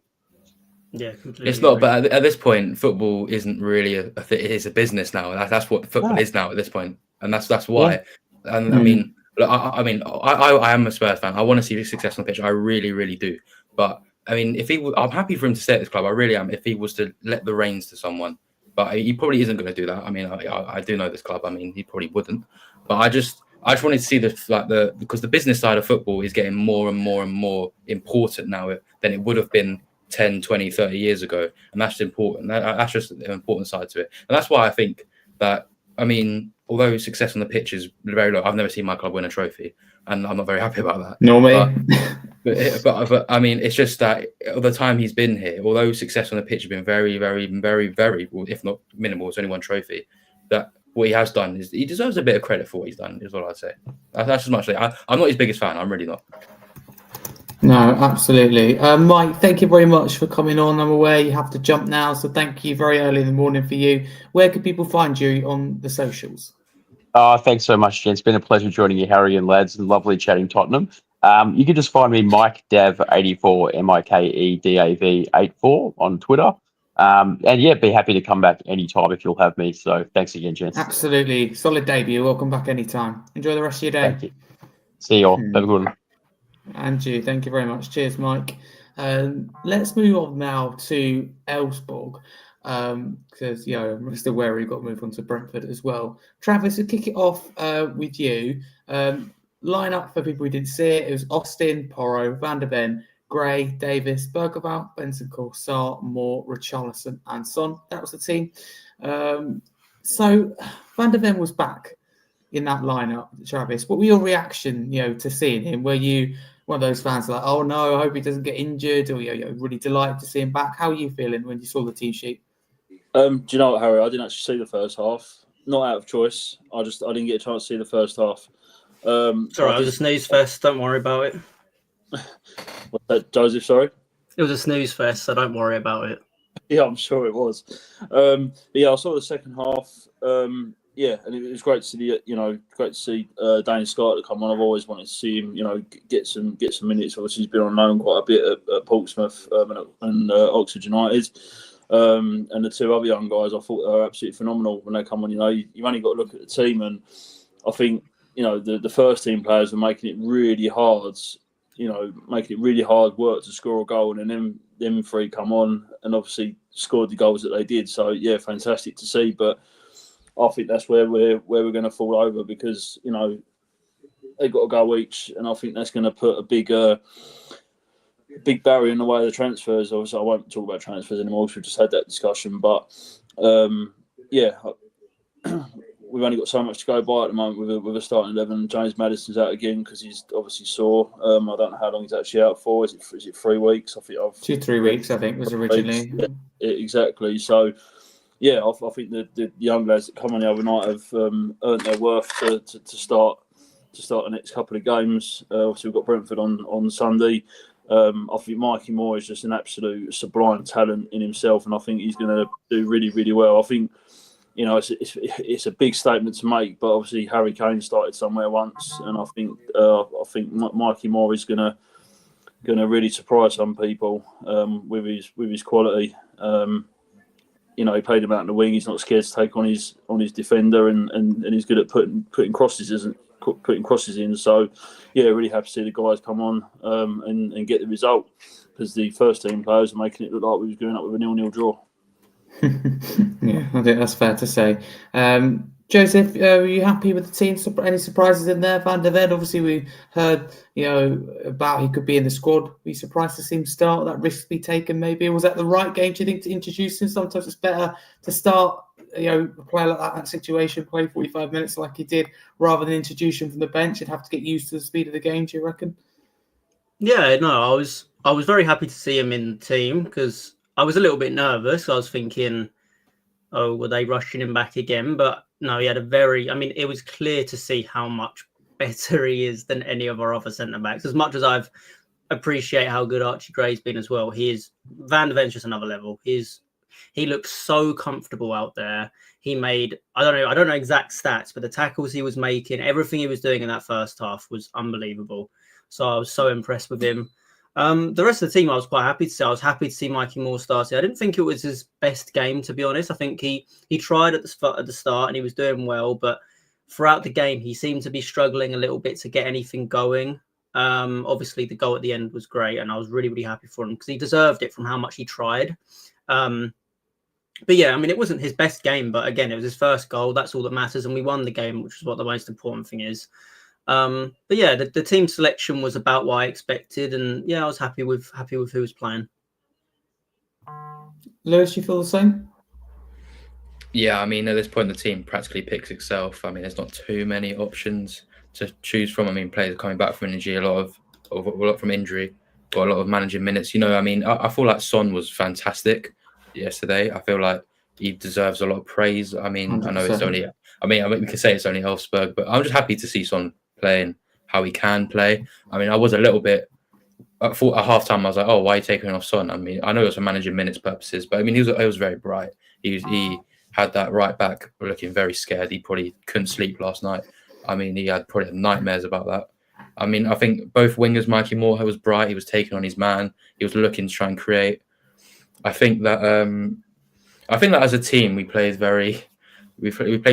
Yeah, completely. It's not, but at this point, football isn't really it is a business now. That's what football is now at this point, and that's why. Yeah. And I mean, I am a Spurs fan. I want to see success on the pitch. I really, really do. But I mean, I'm happy for him to stay at this club. I really am. If he was to let the reins to someone, but he probably isn't going to do that. I mean, I do know this club. I mean, he probably wouldn't. But I just wanted to see because the business side of football is getting more and more and more important now than it would have been 10, 20, 30 years ago. And that's important. That's just an important side to it. And that's why I think that, I mean, although success on the pitch is very low, I've never seen my club win a trophy. And I'm not very happy about that. Nor me. But I mean, it's just that the time he's been here, although success on the pitch has been very, very, very, very, if not minimal, it's only one trophy, that what he has done is he deserves a bit of credit for what he's done, is what I'd say. That's as much as I'm not his biggest fan. I'm really not. No, absolutely. Mike, thank you very much for coming on. I'm aware you have to jump now, so thank you. Very early in the morning for you. Where can people find you on the socials? Thanks so much, Jen. It's been a pleasure joining you, Harry and lads, and lovely chatting Tottenham. You can just find me, Mike Dav 84, MIKEDAV 84 on Twitter. And yeah, be happy to come back anytime if you'll have me. So thanks again, gents. Absolutely. Solid debut. Welcome back anytime. Enjoy the rest of your day. Thank you. See you all. Have a good one. And you. Thank you very much. Cheers, Mike. Let's move on now to Elfsborg. Because I'm still wary we've got to move on to Brentford as well. Travis, to kick it off with you. Line up for people who didn't see it. It was Austin, Porro, Van der Ven, Gray, Davis, Bergevall, Bentancur, Sarr, Moore, Richarlison, and Son. That was the team. So Van der Ven was back in that lineup, Travis. What were your reaction, to seeing him? Were you one of those fans like, oh no, I hope he doesn't get injured, or you're really delighted to see him back? How are you feeling when you saw the team sheet? Do you know what, Harry? I didn't actually see the first half. Not out of choice. I didn't get a chance to see the first half. Sorry, it was a snooze fest. Don't worry about it. What's that, Joesph? Sorry. It was a snooze fest, so don't worry about it. Yeah, I'm sure it was. But yeah, I saw the second half. Yeah, and it was great to see great to see Danny Scarfe come on. I've always wanted to see him, get some minutes. Obviously, he's been on loan quite a bit at Portsmouth and Oxford United. And the two other young guys, I thought they were absolutely phenomenal when they come on. You've only got to look at the team, and I think the first team players are making it really hard. Making it really hard work to score a goal, and then them three come on and obviously scored the goals that they did. So yeah, fantastic to see. But I think that's where we're going to fall over, because they've got to go each, and I think that's going to put a big barrier in the way of the transfers. Obviously, I won't talk about transfers anymore. We've just had that discussion, but yeah. We've only got so much to go by at the moment with a starting 11. James Maddison's out again because he's obviously sore. I don't know how long he's actually out for. Is it 3 weeks? I think 2-3 weeks. I think was originally. Yeah, exactly. So yeah, I think the young lads that come on the other night have earned their worth to start the next couple of games. Obviously, we've got Brentford on Sunday. I think Mikey Moore is just an absolute sublime talent in himself, and I think he's going to do really, really well. I think. It's a big statement to make, but obviously Harry Kane started somewhere once, and I think Mikey Moore is gonna really surprise some people with his quality. He played him out in the wing. He's not scared to take on his defender, and he's good at putting crosses in. So yeah, really happy to see the guys come on and get the result, because the first team players are making it look like we was going up with a 0-0 draw. Yeah, I think that's fair to say. Joesph, are you happy with the team? Any surprises in there? Van der Ven, obviously we heard, about he could be in the squad. Were you surprised to see him start? That risk to be taken maybe? Was that the right game, do you think, to introduce him? Sometimes it's better to start, a player like that situation, play 45 minutes like he did, rather than introduce him from the bench and have to get used to the speed of the game, do you reckon? Yeah, no, I was very happy to see him in the team, because I was a little bit nervous. I was thinking, oh, were they rushing him back again? But no, he had it was clear to see how much better he is than any of our other centre-backs. As much as I've appreciate how good Archie Gray's been as well, Van der Ven's just another level. He looks so comfortable out there. He made, I don't know exact stats, but the tackles he was making, everything he was doing in that first half was unbelievable. So I was so impressed with him. The rest of the team, I was quite happy to see. I was happy to see Mikey Moore starting. I didn't think it was his best game, to be honest. I think he tried at the start and he was doing well, but throughout the game, he seemed to be struggling a little bit to get anything going. Obviously, the goal at the end was great, and I was really, really happy for him because he deserved it from how much he tried. But yeah, it wasn't his best game, but again, it was his first goal. That's all that matters, and we won the game, which is what the most important thing is. But yeah, the team selection was about what I expected, and yeah, I was happy with who was playing. Lewis, you feel the same? Yeah, at this point, the team practically picks itself. There's not too many options to choose from. Players coming back from injury, a lot from injury, got a lot of managing minutes. I feel like Son was fantastic yesterday. I feel like he deserves a lot of praise. 100%. I know it's only, we can say it's only Elfsborg, but I'm just happy to see Son playing how he can play. I was a little bit at half time. I was like, oh, why are you taking off Son? I know it was for managing minutes purposes, but he was very bright. He had that right back looking very scared. He probably couldn't sleep last night. He had probably nightmares about that. I think both wingers, Mikey Moore was bright. He was taking on his man. He was looking to try and create. I think that as a team we played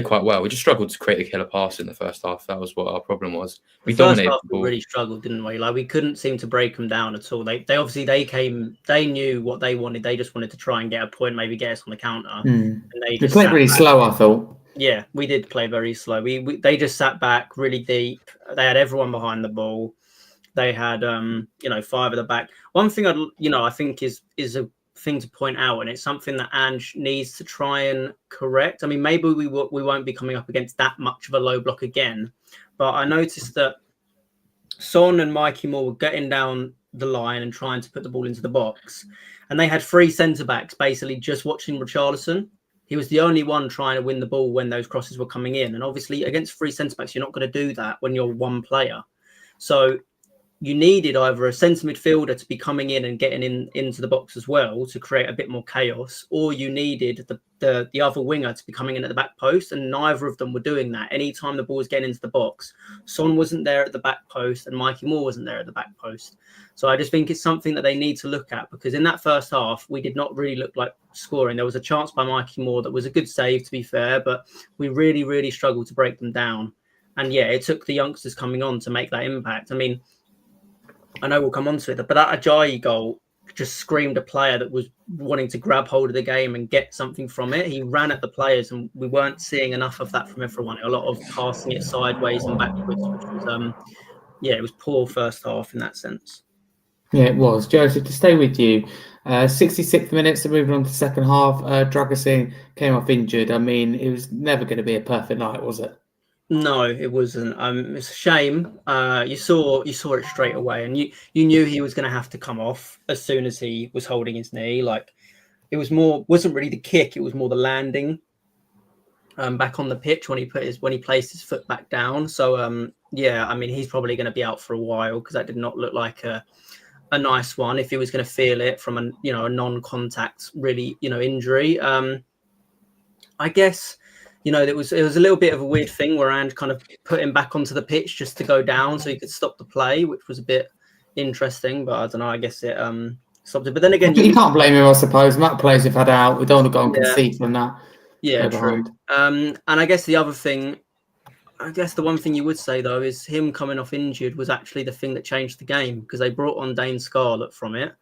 quite well. We just struggled to create a killer pass in the first half. That was what our problem was. We dominated the ball. We really struggled, didn't we? We couldn't seem to break them down at all. They knew what they wanted. They just wanted to try and get a point, maybe get us on the counter. And they played really slow, I thought. Yeah, we did play very slow. They just sat back really deep. They had everyone behind the ball. They had 5 at the back. One thing I think is a thing to point out, and it's something that Ange needs to try and correct. Maybe we won't be coming up against that much of a low block again, but I noticed that Son and Mikey Moore were getting down the line and trying to put the ball into the box. And they had 3 centre-backs basically just watching Richarlison. He was the only one trying to win the ball when those crosses were coming in. And obviously, against 3 centre-backs, you're not going to do that when you're one player. So you needed either a centre midfielder to be coming in and getting into the box as well to create a bit more chaos, or you needed the other winger to be coming in at the back post, and neither of them were doing that. Anytime the ball was getting into the box, Son wasn't there at the back post and Mikey Moore wasn't there at the back post. So I just think it's something that they need to look at, because in that first half, we did not really look like scoring. There was a chance by Mikey Moore that was a good save, to be fair, but we really, really struggled to break them down. And yeah, it took the youngsters coming on to make that impact. I mean, I know we'll come on to it, but that Ajayi goal just screamed a player that was wanting to grab hold of the game and get something from it. He ran at the players, and we weren't seeing enough of that from everyone. A lot of passing it sideways and backwards, which was, it was poor first half in that sense. Yeah, it was. Joesph, to stay with you, 66th minutes, so moving on to the second half, Dragusin came off injured. I mean, it was never going to be a perfect night, was it? No, it wasn't. It's a shame. You saw it straight away, and you knew he was going to have to come off as soon as he was holding his knee. Like, it wasn't really the kick; it was more the landing back on the pitch when he placed his foot back down. So I mean, he's probably going to be out for a while, because that did not look like a nice one if he was going to feel it from a non-contact really injury. I guess. It was a little bit of a weird thing where Ange kind of put him back onto the pitch just to go down so he could stop the play, which was a bit interesting. But I don't know. I guess it stopped it. But then again, you can't blame him, I suppose. Amount of players have had out. We don't want to go and concede from that. Yeah, true. And I guess the other thing, the one thing you would say though is him coming off injured was actually the thing that changed the game, because they brought on Dane Scarlett from it.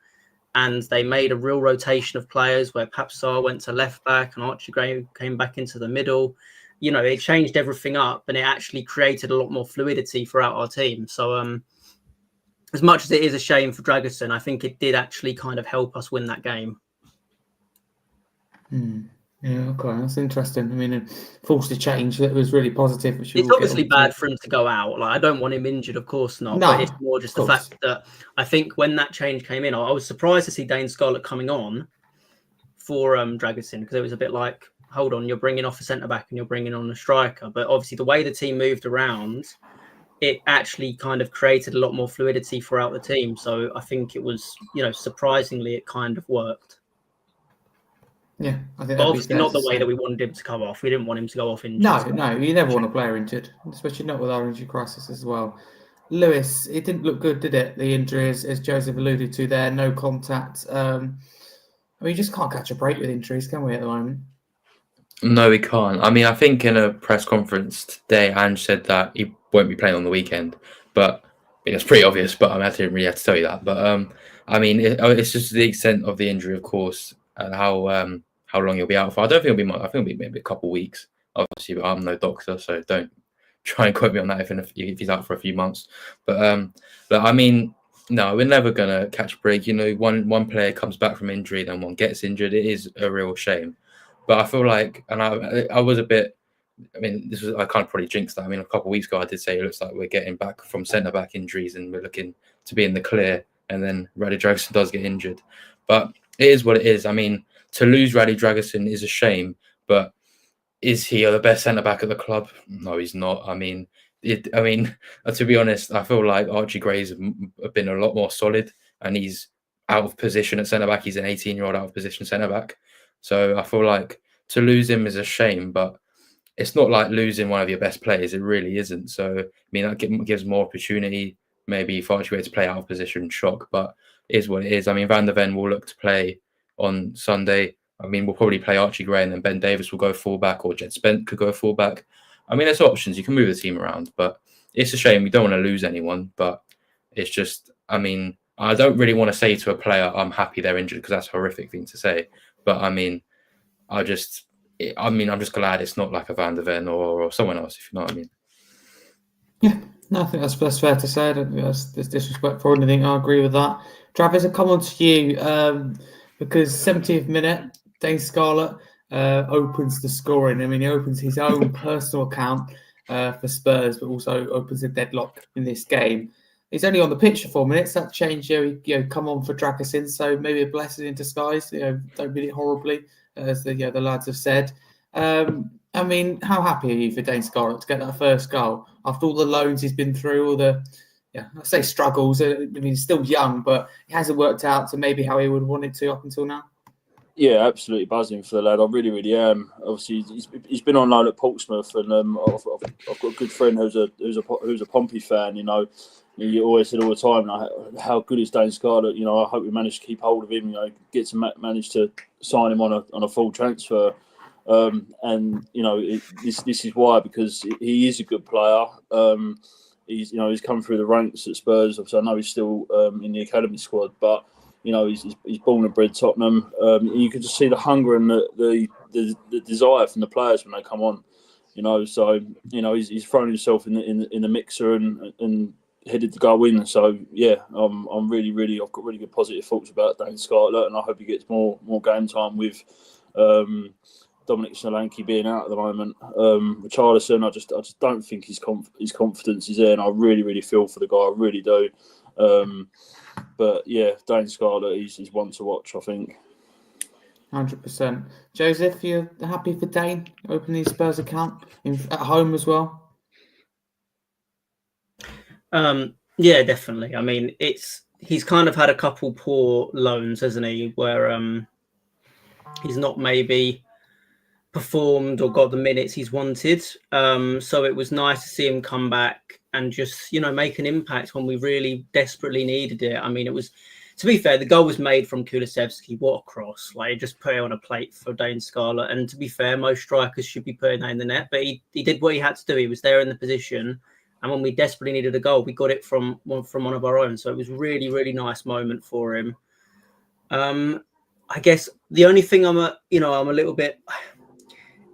And they made a real rotation of players where Papsar went to left back and Archie Gray came back into the middle. It changed everything up, and it actually created a lot more fluidity throughout our team. So as much as it is a shame for Dragusin, I think it did actually kind of help us win that game. Yeah, okay, that's interesting. I mean, forced a change that was really positive. It's obviously bad for him to go out. Like, I don't want him injured, of course not. No, but it's more just the fact that I think when that change came in, I was surprised to see Dane Scarlett coming on for Dragusin, because it was a bit like, hold on, you're bringing off a centre back and you're bringing on a striker. But obviously, the way the team moved around, it actually kind of created a lot more fluidity throughout the team. So I think it was, surprisingly, it kind of worked. Yeah, I think obviously not the way that we wanted him to come off. We didn't want him to go off injured. No, you never want a player injured, especially not with our injury crisis as well. Lewis, it didn't look good, did it? The injury, as Joesph alluded to there, no contact. I mean, you just can't catch a break with injuries, can we, at the moment? No, we can't. I mean, I think in a press conference today, Ange said that he won't be playing on the weekend, but it's pretty obvious. But I didn't really have to tell you that. But I mean, it's just the extent of the injury, of course, and how long he'll be out for. I don't think it'll be. I think it'll be maybe a couple of weeks. Obviously, but I'm no doctor, so don't try and quote me on that if he's out for a few months. But I mean, no, we're never gonna catch a break. One player comes back from injury, then one gets injured. It is a real shame. But I feel like, and I was a bit. I mean, I can't probably jinx that. I mean, a couple of weeks ago, I did say it looks like we're getting back from centre back injuries, and we're looking to be in the clear. And then Radi Dragusin does get injured, but it is what it is. I mean, to lose Radi Dragusin is a shame, but is he the best centre back at the club? No, he's not. I mean, to be honest, I feel like Archie Gray's been a lot more solid, and he's out of position at centre back. He's an 18-year-old out of position centre back, so I feel like to lose him is a shame, but it's not like losing one of your best players. It really isn't. So, I mean, that gives more opportunity maybe for Archie Gray to play out of position, shock, but it is what it is. I mean, Van der Ven will look to play on Sunday. I mean, we'll probably play Archie Gray, and then Ben Davies will go fullback, or Jed Spence could go fullback. I mean, there's options. You can move the team around, but it's a shame. We don't want to lose anyone, but it's just, I mean, I don't really want to say to a player, I'm happy they're injured, because that's a horrific thing to say. But I mean, I'm just glad it's not like a Van der Ven or someone else, if you know what I mean. Yeah, no, I think that's fair to say. I don't think that's disrespectful or anything. I agree with that. Travis, I'll come on to you because 70th minute, Dane Scarlett opens the scoring. I mean, he opens his own personal account for Spurs, but also opens a deadlock in this game. he's only on the pitch for 4 minutes. That changed, come on for drag us in. So maybe a blessing in disguise. Don't mean it horribly, as the lads have said. I mean, how happy are you for Dane Scarlett to get that first goal after all the loans he's been through, all the, I say struggles. I mean, he's still young, but it hasn't worked out to maybe how he would have wanted to up until now. Yeah, absolutely buzzing for the lad. I really, really am. Obviously, he's been on loan at Portsmouth, and I've got a good friend who's a Pompey fan. He always said all the time, how good is Dane Scarlett? I hope we manage to keep hold of him. Manage to sign him on a full transfer. This is why, because he is a good player. He's come through the ranks at Spurs. Obviously, I know he's still in the academy squad, but he's born and bred Tottenham. You can just see the hunger and the desire from the players when they come on. So he's thrown himself in the mixer and headed to go win. So yeah, I'm really, really, I've got really good positive thoughts about Dane Scarlett, and I hope he gets more game time with Dominic Solanke being out at the moment. Richarlison, I just don't think his confidence is there, and I really, really feel for the guy. I really do. But yeah, Dane Scarlett, he's one to watch, I think. 100%. Joesph, you're happy for Dane opening his Spurs account at home as well? Yeah, definitely. I mean, he's kind of had a couple poor loans, hasn't he? Where he's not maybe performed or got the minutes he's wanted. So it was nice to see him come back and just, make an impact when we really desperately needed it. I mean, it was, to be fair, the goal was made from Kulusevski. What a cross. Like, just put it on a plate for Dane Scarlett. And to be fair, most strikers should be putting that in the net. But he did what he had to do. He was there in the position. And when we desperately needed a goal, we got it from one of our own. So it was really, really nice moment for him. I guess the only thing I'm a little bit...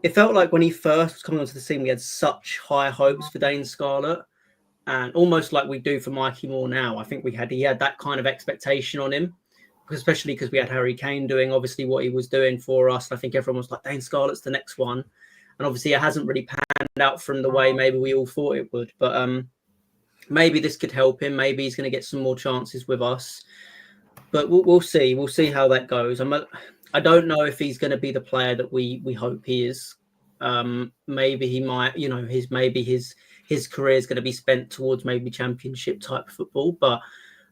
It felt like when he first was coming onto the scene, we had such high hopes for Dane Scarlett, and almost like we do for Mikey Moore now. I think he had that kind of expectation on him, especially because we had Harry Kane doing obviously what he was doing for us. I think everyone was like, Dane Scarlett's the next one, and obviously it hasn't really panned out from the way maybe we all thought it would. But maybe this could help him. Maybe he's going to get some more chances with us. But we'll see. We'll see how that goes. I don't know if he's going to be the player that we hope he is. Maybe he might, his career is going to be spent towards maybe championship type football. But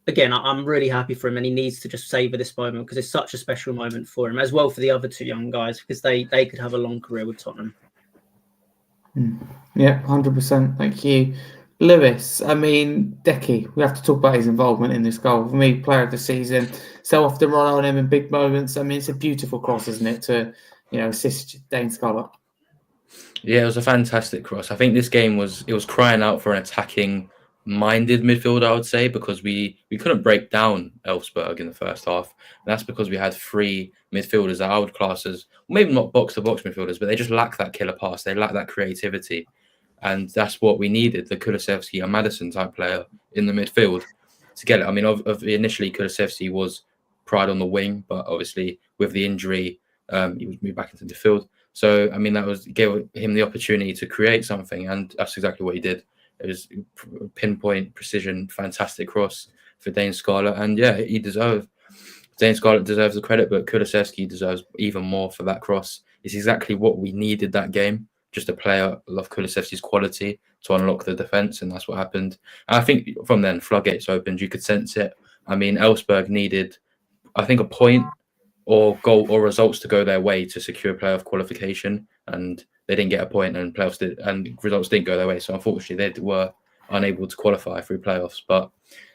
again, I'm really happy for him, and he needs to just savor this moment because it's such a special moment for him, as well for the other two young guys, because they could have a long career with Tottenham. Yeah, 100%. Thank you. Lewis, I mean, Decky, we have to talk about his involvement in this goal. For me, player of the season, so often run on him in big moments. I mean, it's a beautiful cross, isn't it, to, assist Dane Scarlett? Yeah, it was a fantastic cross. I think this game was crying out for an attacking-minded midfielder, I would say, because we couldn't break down Elfsborg in the first half. And that's because we had three midfielders that I would class as, maybe not box-to-box midfielders, but they just lack that killer pass. They lack that creativity. And that's what we needed, the Kulusevski and Maddison type player in the midfield to get it. I mean, initially Kulusevski was pride on the wing, but obviously with the injury, he was moved back into midfield. So, I mean, gave him the opportunity to create something, and that's exactly what he did. It was pinpoint, precision, fantastic cross for Dane Scarlett. And yeah, Dane Scarlett deserves the credit, but Kulusevski deserves even more for that cross. It's exactly what we needed that game. Just a player of Kulusevski's quality to unlock the defence, and that's what happened. And I think from then, floodgates opened. You could sense it. I mean, Elfsborg needed, I think, a point or goal or results to go their way to secure playoff qualification, and they didn't get a point, and results didn't go their way. So unfortunately, they were unable to qualify through playoffs. But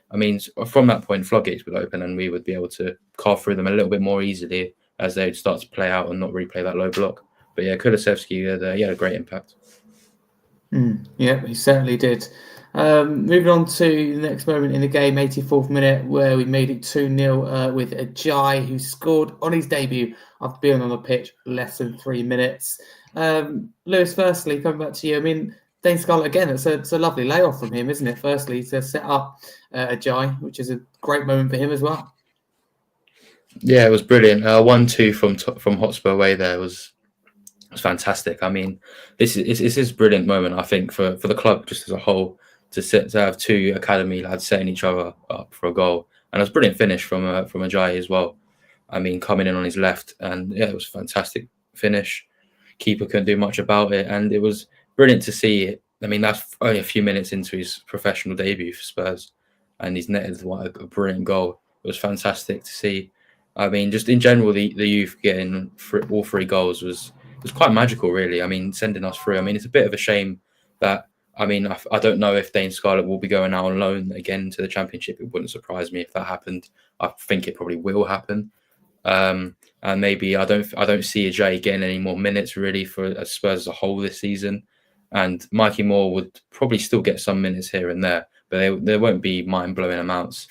I mean, from that point, floodgates would open, and we would be able to carve through them a little bit more easily as they'd start to play out and not replay that low block. But yeah, Kulusevski had a great impact. Yeah, he certainly did. Moving on to the next moment in the game, 84th minute, where we made it 2-0 with Ajay, who scored on his debut after being on the pitch less than 3 minutes. Lewis, firstly, coming back to you, I mean, Dane Scarlett, again, it's a lovely layoff from him, isn't it? Firstly, to set up Ajay, which is a great moment for him as well. Yeah, it was brilliant. 1-2 from Hotspur away there was fantastic. I mean, this is a brilliant moment, I think, for the club just as a whole to have two academy lads setting each other up for a goal, and it was a brilliant finish from Ajayi as well. I mean, coming in on his left, and yeah, it was a fantastic finish. Keeper couldn't do much about it, and it was brilliant to see it. I mean, that's only a few minutes into his professional debut for Spurs, and he's netted a brilliant goal. It was fantastic to see. I mean, just in general, the youth getting all three goals was quite magical, really. I mean, sending us through. I mean, it's a bit of a shame that, I mean, I don't know if Dane Scarlett will be going out on loan again to the Championship. It wouldn't surprise me if that happened. I think it probably will happen. And maybe I don't see Ajayi getting any more minutes really for Spurs as a whole this season. And Mikey Moore would probably still get some minutes here and there, but there won't be mind-blowing amounts.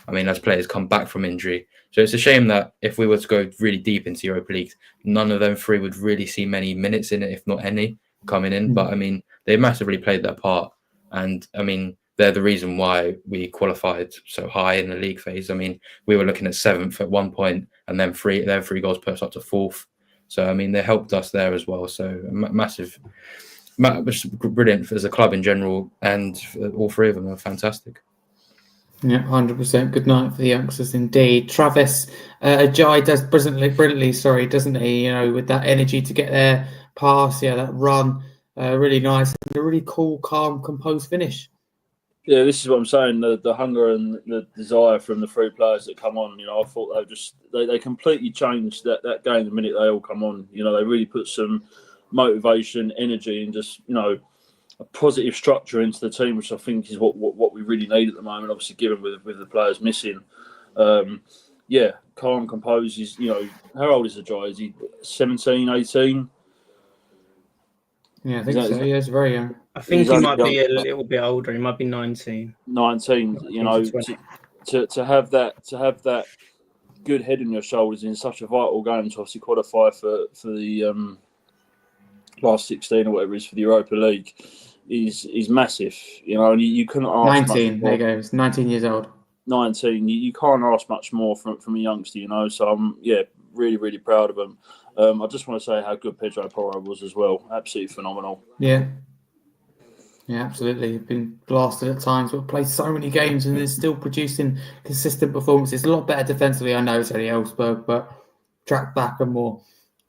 I mean, as players come back from injury. So it's a shame that if we were to go really deep into Europa League, none of them three would really see many minutes in it, if not any, coming in. But I mean, they massively played their part. And I mean, they're the reason why we qualified so high in the league phase. I mean, we were looking at 7th at one point, and then three goals put us up to 4th. So I mean, they helped us there as well. So massive, brilliant as a club in general, and all three of them are fantastic. Yeah, 100%. Good night for the youngsters indeed. Travis Ajayi does brilliantly, doesn't he? You know, with that energy to get there, pass, that run, really nice, and a really cool, calm, composed finish. Yeah, this is what I'm saying. The hunger and the desire from the three players that come on. I thought they completely changed that game the minute they all come on. They really put some motivation, energy, and just a positive structure into the team, which I think is what we really need at the moment. Obviously, given with the players missing, calm, composed. He's how old is Ajayi? Is he 17, 18? Yeah, I think so. Yeah, he's very young. I think he might be a little bit older. He might be 19. 19. To have that good head on your shoulders in such a vital game to obviously qualify for the last 16 or whatever it is for the Europa League is massive. And you couldn't ask 19. much There you more. go. He's 19 years old. 19. You can't ask much more from a youngster. So I'm really, really proud of him. I just want to say how good Pedro Porro was as well. Absolutely phenomenal. Yeah, absolutely. Been blasted at times, but played so many games and is still producing consistent performances. A lot better defensively, I know, it's only Elfsborg, but track back and more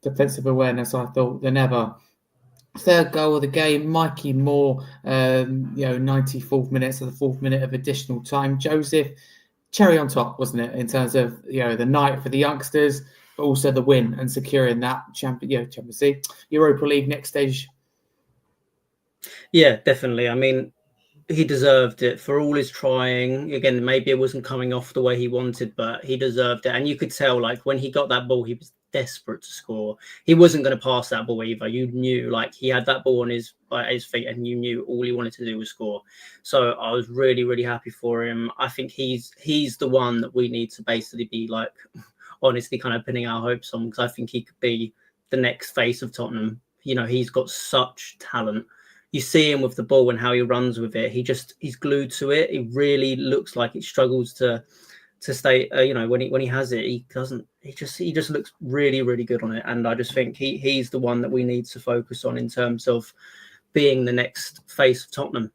defensive awareness, I thought, than ever. Third goal of the game, Mikey Moore, 94th minute, so the 4th minute of additional time. Joesph, cherry on top, wasn't it, in terms of the night for the youngsters, but also the win and securing that Champions League, Europa League next stage. Yeah, definitely. I mean, he deserved it for all his trying. Again, maybe it wasn't coming off the way he wanted, but he deserved it. And you could tell, when he got that ball, he was desperate to score. He wasn't going to pass that ball either. You knew, he had that ball on his feet, and you knew all he wanted to do was score. So I was really, really happy for him. I think he's the one that we need to basically be honestly kind of pinning our hopes on, because I think he could be the next face of Tottenham. He's got such talent. You see him with the ball and how he runs with it. He's glued to it. He really looks like he struggles to stay. When he has it, he doesn't. He just looks really, really good on it. And I just think he's the one that we need to focus on in terms of being the next face of Tottenham.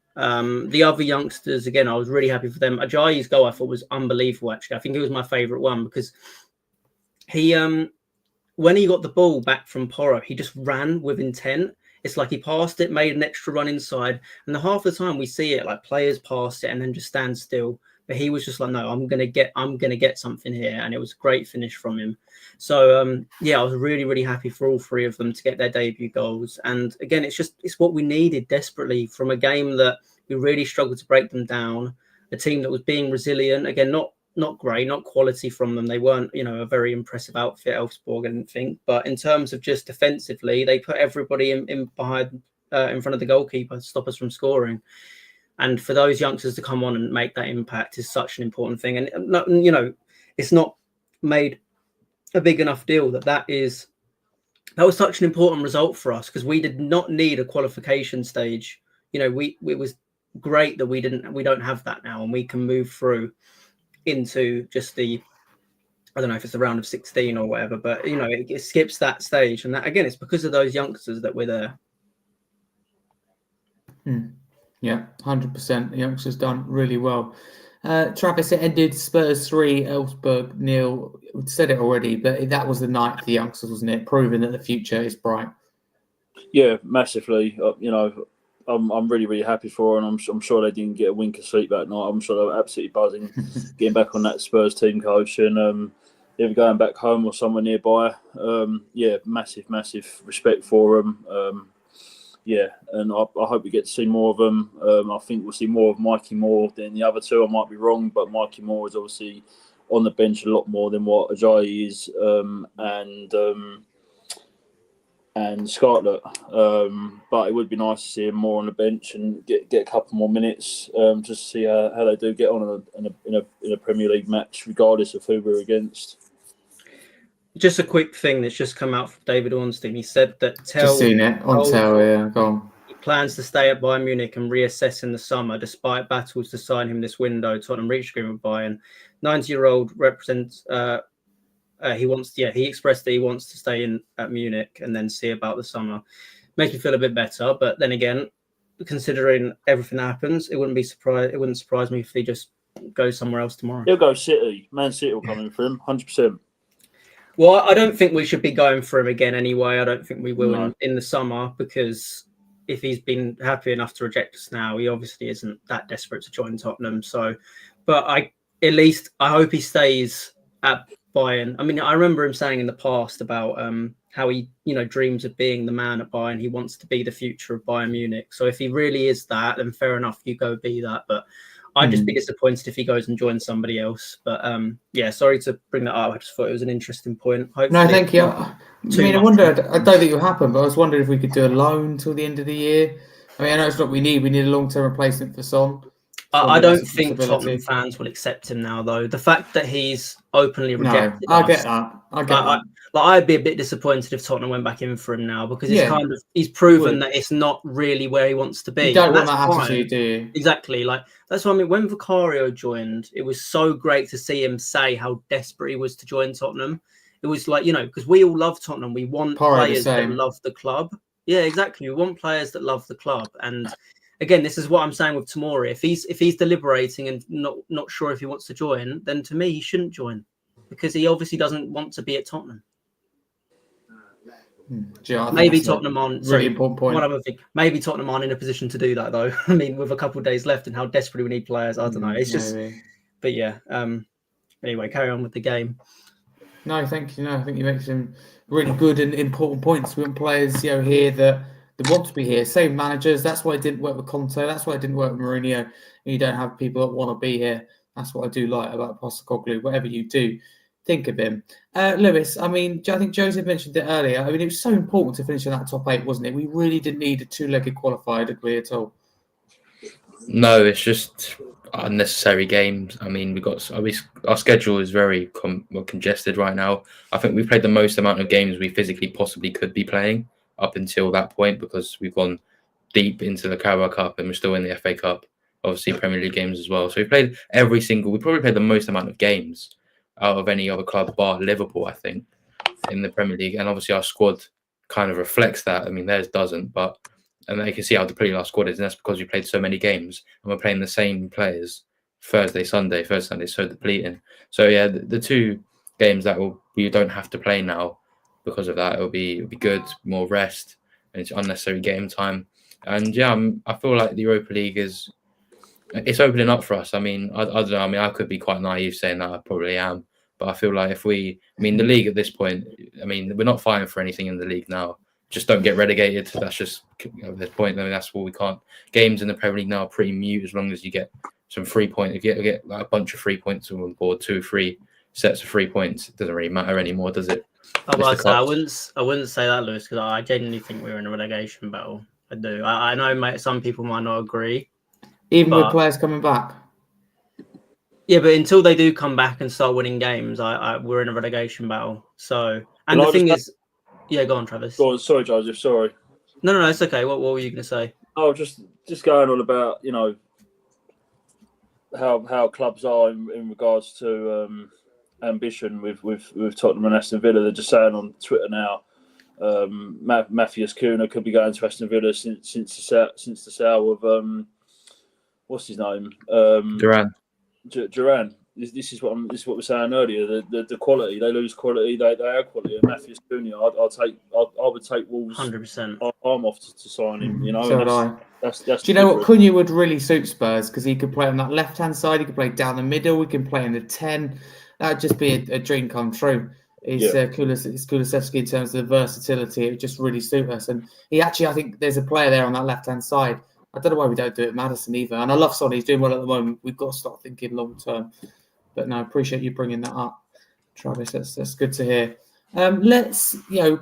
The other youngsters, again, I was really happy for them. Ajayi's goal I thought was unbelievable. Actually, I think it was my favourite one because he when he got the ball back from Porro, he just ran with intent. It's like he passed it, made an extra run inside, and half the time we see it players pass it and then just stand still. But he was just no, I'm gonna get something here, and it was a great finish from him. So I was really, really happy for all three of them to get their debut goals. And again, it's what we needed desperately from a game that we really struggled to break them down. A team that was being resilient, again, not great, not quality from them. They weren't, a very impressive outfit, Elfsborg, I didn't think. But in terms of just defensively, they put everybody in behind, in front of the goalkeeper to stop us from scoring. And for those youngsters to come on and make that impact is such an important thing. And, it's not made a big enough deal that was such an important result for us, because we did not need a qualification stage. It was great that we don't have that now, and we can move through into just I don't know if it's the round of 16 or whatever, but it skips that stage, and that again, it's because of those youngsters that we're there. Yeah, 100%. The youngsters done really well. Travis, it ended Spurs 3, Elfsborg 0. We said it already, but that was the night for the youngsters, wasn't it? Proving that the future is bright. Yeah, massively. I'm really, really happy for her, and I'm sure they didn't get a wink of sleep that night. I'm sure they were absolutely buzzing getting back on that Spurs team coach and either going back home or somewhere nearby. Yeah, massive respect for them. Yeah, and I hope we get to see more of them. I think we'll see more of Mikey Moore than the other two. I might be wrong, but Mikey Moore is obviously on the bench a lot more than what Ajayi is, and Scarlett. But it would be nice to see him more on the bench and get a couple more minutes just to see how they do get on in a Premier League match, regardless of who we're against. Just a quick thing that's just come out from David Ornstein. He said that Just seen it on Tell, yeah, go on. He plans to stay at Bayern Munich and reassess in the summer, despite battles to sign him this window. Tottenham reached agreement with Bayern. 90-year-old represents. He expressed that he wants to stay in at Munich and then see about the summer, make him feel a bit better. But then again, considering everything that happens, it wouldn't surprise me if he just goes somewhere else tomorrow. He'll go City. Man City will come in for him, 100%. Well, I don't think we should be going for him again anyway. I don't think we will in the summer, because if he's been happy enough to reject us now, he obviously isn't that desperate to join Tottenham. So, but I hope he stays at Bayern. I mean, I remember him saying in the past about how he, dreams of being the man at Bayern. He wants to be the future of Bayern Munich. So if he really is that, then fair enough, you go be that. But I'd just be disappointed if he goes and joins somebody else. But sorry to bring that up. I just thought it was an interesting point. Hopefully, no, thank you. I don't think it will happen, but I was wondering if we could do a loan till the end of the year. I mean, I know it's not what we need. We need a long-term replacement for Son. I don't think Tottenham fans will accept him now, though. The fact that he's openly rejected I get that. I'd be a bit disappointed if Tottenham went back in for him now, because he's proven that it's not really where he wants to be. You don't want that attitude, do you? Exactly. Like, that's what I mean. When Vicario joined, it was so great to see him say how desperate he was to join Tottenham. It was like, because we all love Tottenham. We want players that love the club. Yeah, exactly. We want players that love the club. And again, this is what I'm saying with Tomori. If he's deliberating and not sure if he wants to join, then to me he shouldn't join, because he obviously doesn't want to be at Tottenham. Maybe Tottenham on really important point. One other thing, maybe Tottenham aren't in a position to do that, though. I mean, with a couple of days left and how desperately we need players, I don't know. It's just, but yeah. Anyway, carry on with the game. No, thank you. No, I think you make some really good and important points. We want players, here that want to be here. Same managers. That's why it didn't work with Conte. That's why it didn't work with Mourinho. And you don't have people that want to be here. That's what I do like about Postecoglou. Whatever you do, think of him. Lewis, I mean, I think Joesph mentioned it earlier. I mean, it was so important to finish in that top 8, wasn't it? We really didn't need a two-legged qualifier, did we, at all? No, it's just unnecessary games. I mean, our schedule is very congested right now. I think we've played the most amount of games we physically possibly could be playing up until that point, because we've gone deep into the Carabao Cup and we're still in the FA Cup, obviously Premier League games as well. So we probably played the most amount of games out of any other club bar Liverpool, I think, in the Premier League. And obviously our squad kind of reflects that. I mean, theirs doesn't, and they can see how depleted our squad is, and that's because we played so many games and we're playing the same players Thursday, Sunday, so depleting. So yeah, the two games that we don't have to play now because of that, it'll be good, more rest, and it's unnecessary game time. And yeah, I feel like the Europa League it's opening up for us. I mean, I don't know. I mean, I could be quite naive saying that. I probably am. But I feel like the league at this point, I mean, we're not fighting for anything in the league now. Just don't get relegated. That's just the point. I mean, that's what we can't. Games in the Premier League now are pretty mute as long as you get some 3 points. If you get like a bunch of 3 points on the board, 2-3 sets of 3 points, it doesn't really matter anymore, does it? I wouldn't say that, Lewis, because I genuinely think we're in a relegation battle. I do. I know some people might not agree. Even with players coming back? Yeah, but until they do come back and start winning games, we're in a relegation battle. So, and the thing is... Yeah, go on, Travis. Go on. Sorry, Joesph. Sorry. No, it's okay. What were you going to say? Oh, just going on about, how clubs are in regards to ambition with Tottenham and Aston Villa. They're just saying on Twitter now, Matthias Cunha could be going to Aston Villa since the sale of what's his name? Duran. Duran. This is what we were saying earlier. The quality, they lose quality. They have quality. And Matthews Cunha, I would take Wolves 100%. arm off to sign him. You know, So would I. That's Do you know different. what? Cunha would really suit Spurs because he could play on that left-hand side. He could play down the middle. We can play in the 10. That'd just be a dream come true. It's Kulusevski in terms of the versatility. It would just really suit us. And he actually, I think there's a player there on that left-hand side. I don't know why we don't do it, Maddison either. And I love Sonny. He's doing well at the moment. We've got to start thinking long-term. But no, I appreciate you bringing that up, Travis. That's good to hear. Let's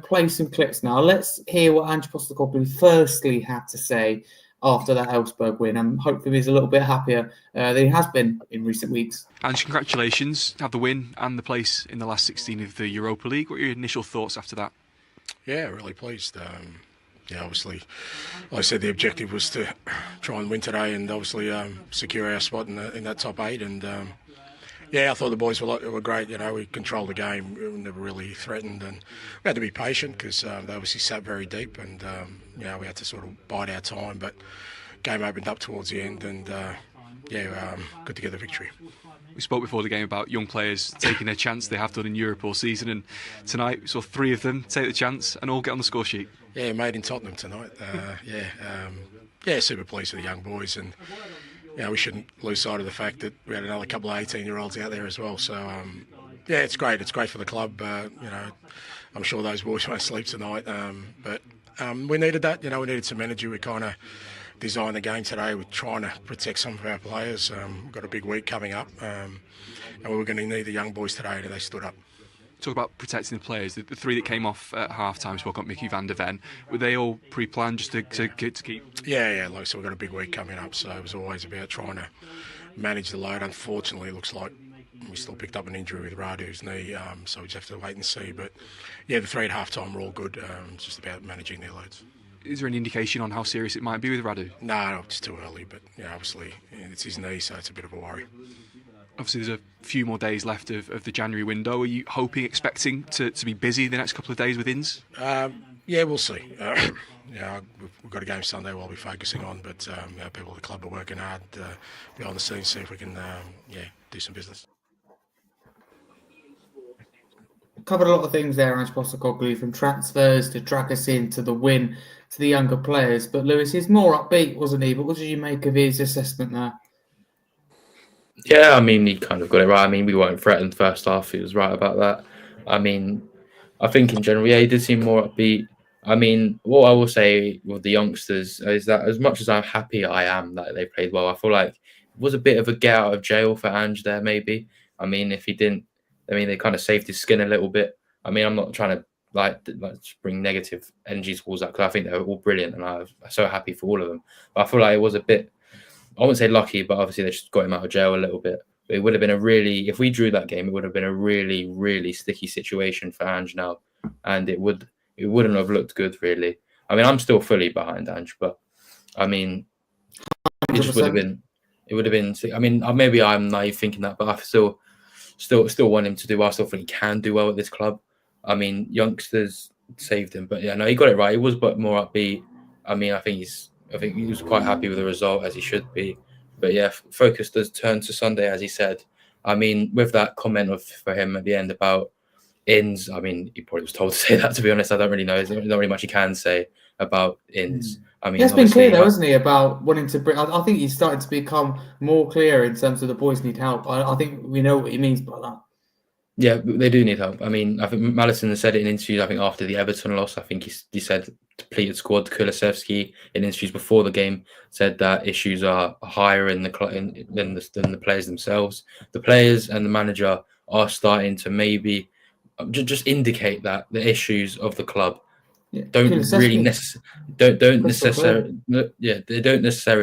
play some clips now. Let's hear what Ange Postecoglou firstly had to say after that Elfsborg win, and hopefully he's a little bit happier than he has been in recent weeks. And congratulations, have the win and the place in the last 16 of the Europa League. What are your initial thoughts after that? Yeah, really pleased. Obviously, like I said, the objective was to try and win today, and obviously secure our spot in that top 8. And I thought the boys were great. We controlled the game. We were never really threatened, and we had to be patient because they obviously sat very deep, and we had to sort of bide our time. But game opened up towards the end, and good to get the victory. We spoke before the game about young players taking their chance. They have done in Europe all season, and tonight we saw 3 of them take the chance and all get on the score sheet. Yeah, made in Tottenham tonight. Super pleased with the young boys, and we shouldn't lose sight of the fact that we had another couple of 18-year-olds out there as well. So it's great. It's great for the club. I'm sure those boys won't sleep tonight. But we needed that. We needed some energy. We kind of designed the game today. We're trying to protect some of our players. We've got a big week coming up, and we were going to need the young boys today, and they stood up. Talk about protecting the players. The 3 that came off at half-time, spoke up Mickey van der Ven. Were they all pre-planned just to keep? Yeah. Like I said, we've got a big week coming up, so it was always about trying to manage the load. Unfortunately, it looks like we still picked up an injury with Radu's knee, so we just have to wait and see. But the 3 at half-time were all good. It's just about managing their loads. Is there any indication on how serious it might be with Radu? No, it's too early, but obviously it's his knee, so it's a bit of a worry. Obviously, there's a few more days left of the January window. Are you expecting to be busy the next couple of days with Inns? We'll see. We've got a game Sunday we'll be focusing on, but people at the club are working hard behind the scenes, see if we can do some business. Covered a lot of things there, Ange Postecoglou, from transfers to drag us into the win to the younger players. But Lewis, he's more upbeat, wasn't he? But what did you make of his assessment there? Yeah, he kind of got it right. We weren't threatened first half. He was right about that. I think in general, he did seem more upbeat. What I will say with the youngsters is that as much as I'm happy I am that they played well, I feel like it was a bit of a get out of jail for Ange there, maybe. If he didn't, they kind of saved his skin a little bit. I'm not trying to like bring negative energy towards that because I think they were all brilliant and I'm so happy for all of them. But I feel like it was a bit, I wouldn't say lucky, but obviously they just got him out of jail a little bit. But it would have been if we drew that game, it would have been a really, really sticky situation for Ange now. And it wouldn't have looked good, really. I'm still fully behind Ange, but it just would have been, maybe I'm naive thinking that, but I still want him to do well. I still think he can do well at this club. Youngsters saved him, but he got it right. He was but more upbeat. I think he was quite happy with the result, as he should be. But focus does turn to Sunday, as he said. With that comment for him at the end about Inns, he probably was told to say that, to be honest. I don't really know. There's not really much he can say about Inns. He's been clear, though, hasn't he, about wanting to bring... I think he's starting to become more clear in terms of the boys need help. I think we know what he means by that. Yeah, they do need help. I think Maddison said it in interviews, after the Everton loss. I think he said depleted squad. Kulusevski in interviews before the game said that issues are higher than the players themselves. The players and the manager are starting to maybe just indicate that the issues of the club don't necessarily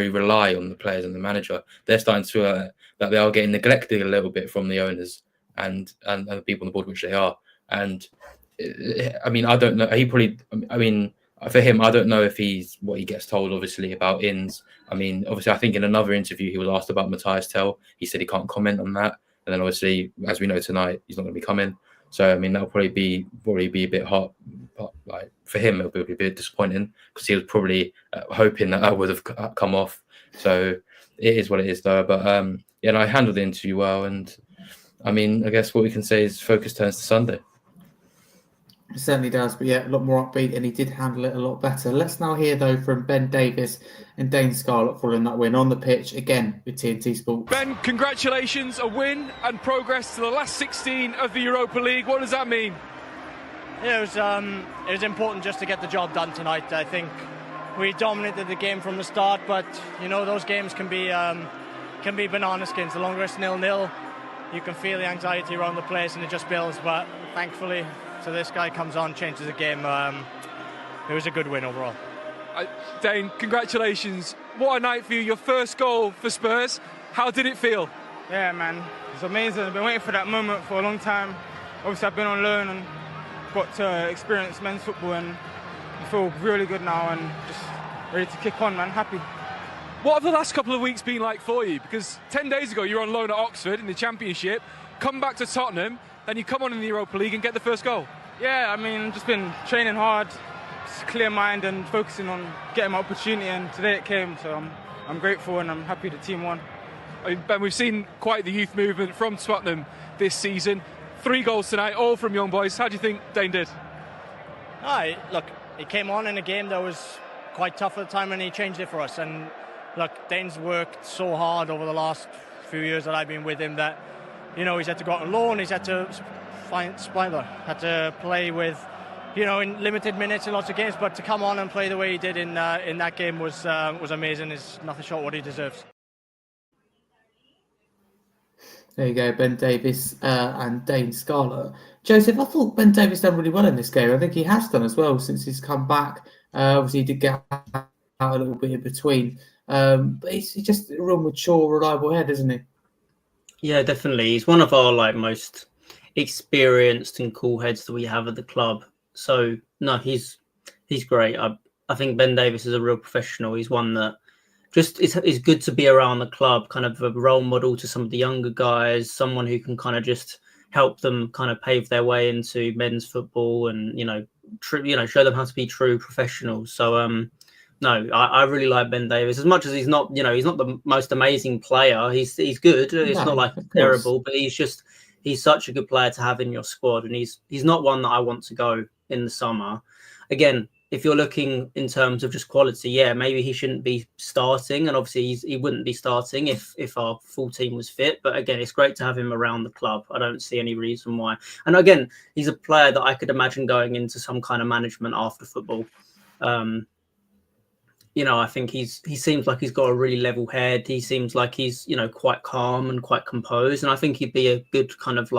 rely on the players and the manager. They're starting to that they are getting neglected a little bit from the owners and the people on the board, which they are. And I don't know. He probably. For him, I don't know if he's what he gets told. Obviously about Inns. Obviously, I think in another interview he was asked about Matthias Tell. He said he can't comment on that. And then obviously, as we know tonight, he's not going to be coming. So that'll probably be a bit hot. But like for him, it'll be a bit disappointing because he was probably hoping that would have come off. So it is what it is, though. But yeah, and I handled the interview well, and I mean, I guess what we can say is focus turns to Sunday. It certainly does, but yeah, a lot more upbeat, and he did handle it a lot better. Let's now hear, though, from Ben Davies and Dane Scarlett following that win on the pitch, again, with TNT Sports. Ben, congratulations, a win and progress to the last 16 of the Europa League. What does that mean? Yeah, it was important just to get the job done tonight. I think we dominated the game from the start, but, you know, those games can be banana skins. The longer it's 0-0, you can feel the anxiety around the place, and it just builds, but thankfully... So this guy comes on, changes the game. It was a good win overall. Dane, congratulations. What a night for you. Your first goal for Spurs. How did it feel? Yeah, man. It's amazing. I've been waiting for that moment for a long time. Obviously, I've been on loan and got to experience men's football, and I feel really good now and just ready to kick on, man. Happy. What have the last couple of weeks been like for you? Because 10 days ago, you were on loan at Oxford in the Championship, come back to Tottenham, then you come on in the Europa League and get the first goal. Yeah, I mean, just been training hard, just clear mind and focusing on getting my opportunity, and today it came, so I'm grateful and I'm happy the team won. I mean, Ben, we've seen quite the youth movement from Tottenham this season. 3 goals tonight, all from young boys. How do you think Dane did? Look, he came on in a game that was quite tough at the time, and he changed it for us. And look, Dane's worked so hard over the last few years that I've been with him that, you know, he's had to go out on loan, he's had to had to play with, you know, in limited minutes in lots of games, but to come on and play the way he did in that game was amazing. It's nothing short of what he deserves. There you go, Ben Davies and Dane Scarlett. Joesph, I thought Ben Davies done really well in this game. I think he has done as well since he's come back. Obviously, he did get out a little bit in between. But he's just a real mature, reliable head, isn't he? Yeah, definitely. He's one of our most experienced and cool heads that we have at the club. So no, he's great. I think Ben Davies is a real professional. He's one that just is good to be around the club, kind of a role model to some of the younger guys, someone who can kind of just help them kind of pave their way into men's football and show them how to be true professionals. So no, I really like Ben Davies. As much as he's not the most amazing player, he's good. It's not like terrible, but he's such a good player to have in your squad, and he's not one that I want to go in the summer. Again, if you're looking in terms of just quality, yeah, maybe he shouldn't be starting, and obviously he wouldn't be starting if our full team was fit. But again, it's great to have him around the club. I don't see any reason why. And again, he's a player that I could imagine going into some kind of management after football. I think he seems like he's got a really level head. He seems like he's, quite calm and quite composed. And I think he'd be a good kind of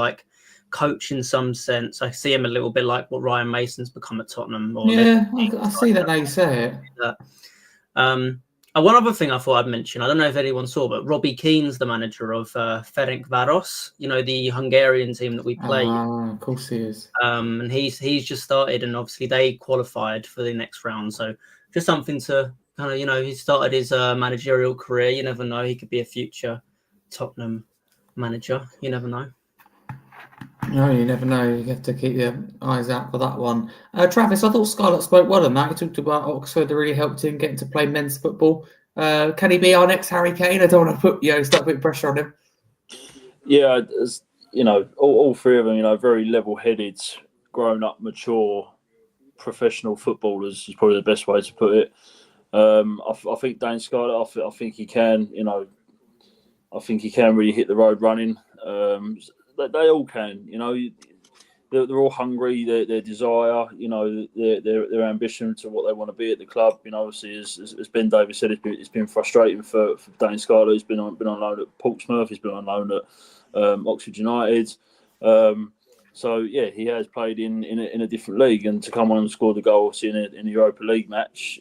coach in some sense. I see him a little bit like what Ryan Mason's become at Tottenham. I see that now you say it. One other thing I thought I'd mention, I don't know if anyone saw, but Robbie Keane's the manager of Ferencváros, the Hungarian team that we play. Of course he is. And he's just started, and obviously they qualified for the next round. So just something to kind of, he started his managerial career. You never know. He could be a future Tottenham manager. You never know. No, you never know. You have to keep your eyes out for that one. Travis, I thought Scarlett spoke well on that. He talked about Oxford that really helped him getting to play men's football. Can he be our next Harry Kane? I don't want to start putting pressure on him. Yeah, all 3 of them, very level-headed, grown-up, mature, professional footballers is probably the best way to put it. I think Dane Scarlett, I think he can, I think he can really hit the road running. They all can, they're all hungry, their desire, their ambition to what they want to be at the club. Obviously, as Ben Davies said, it's been frustrating for Dane Scarlett. He's been on loan at Portsmouth, he's been on loan at Oxford United. So yeah, he has played in a different league, and to come on and score the goal in the Europa League match,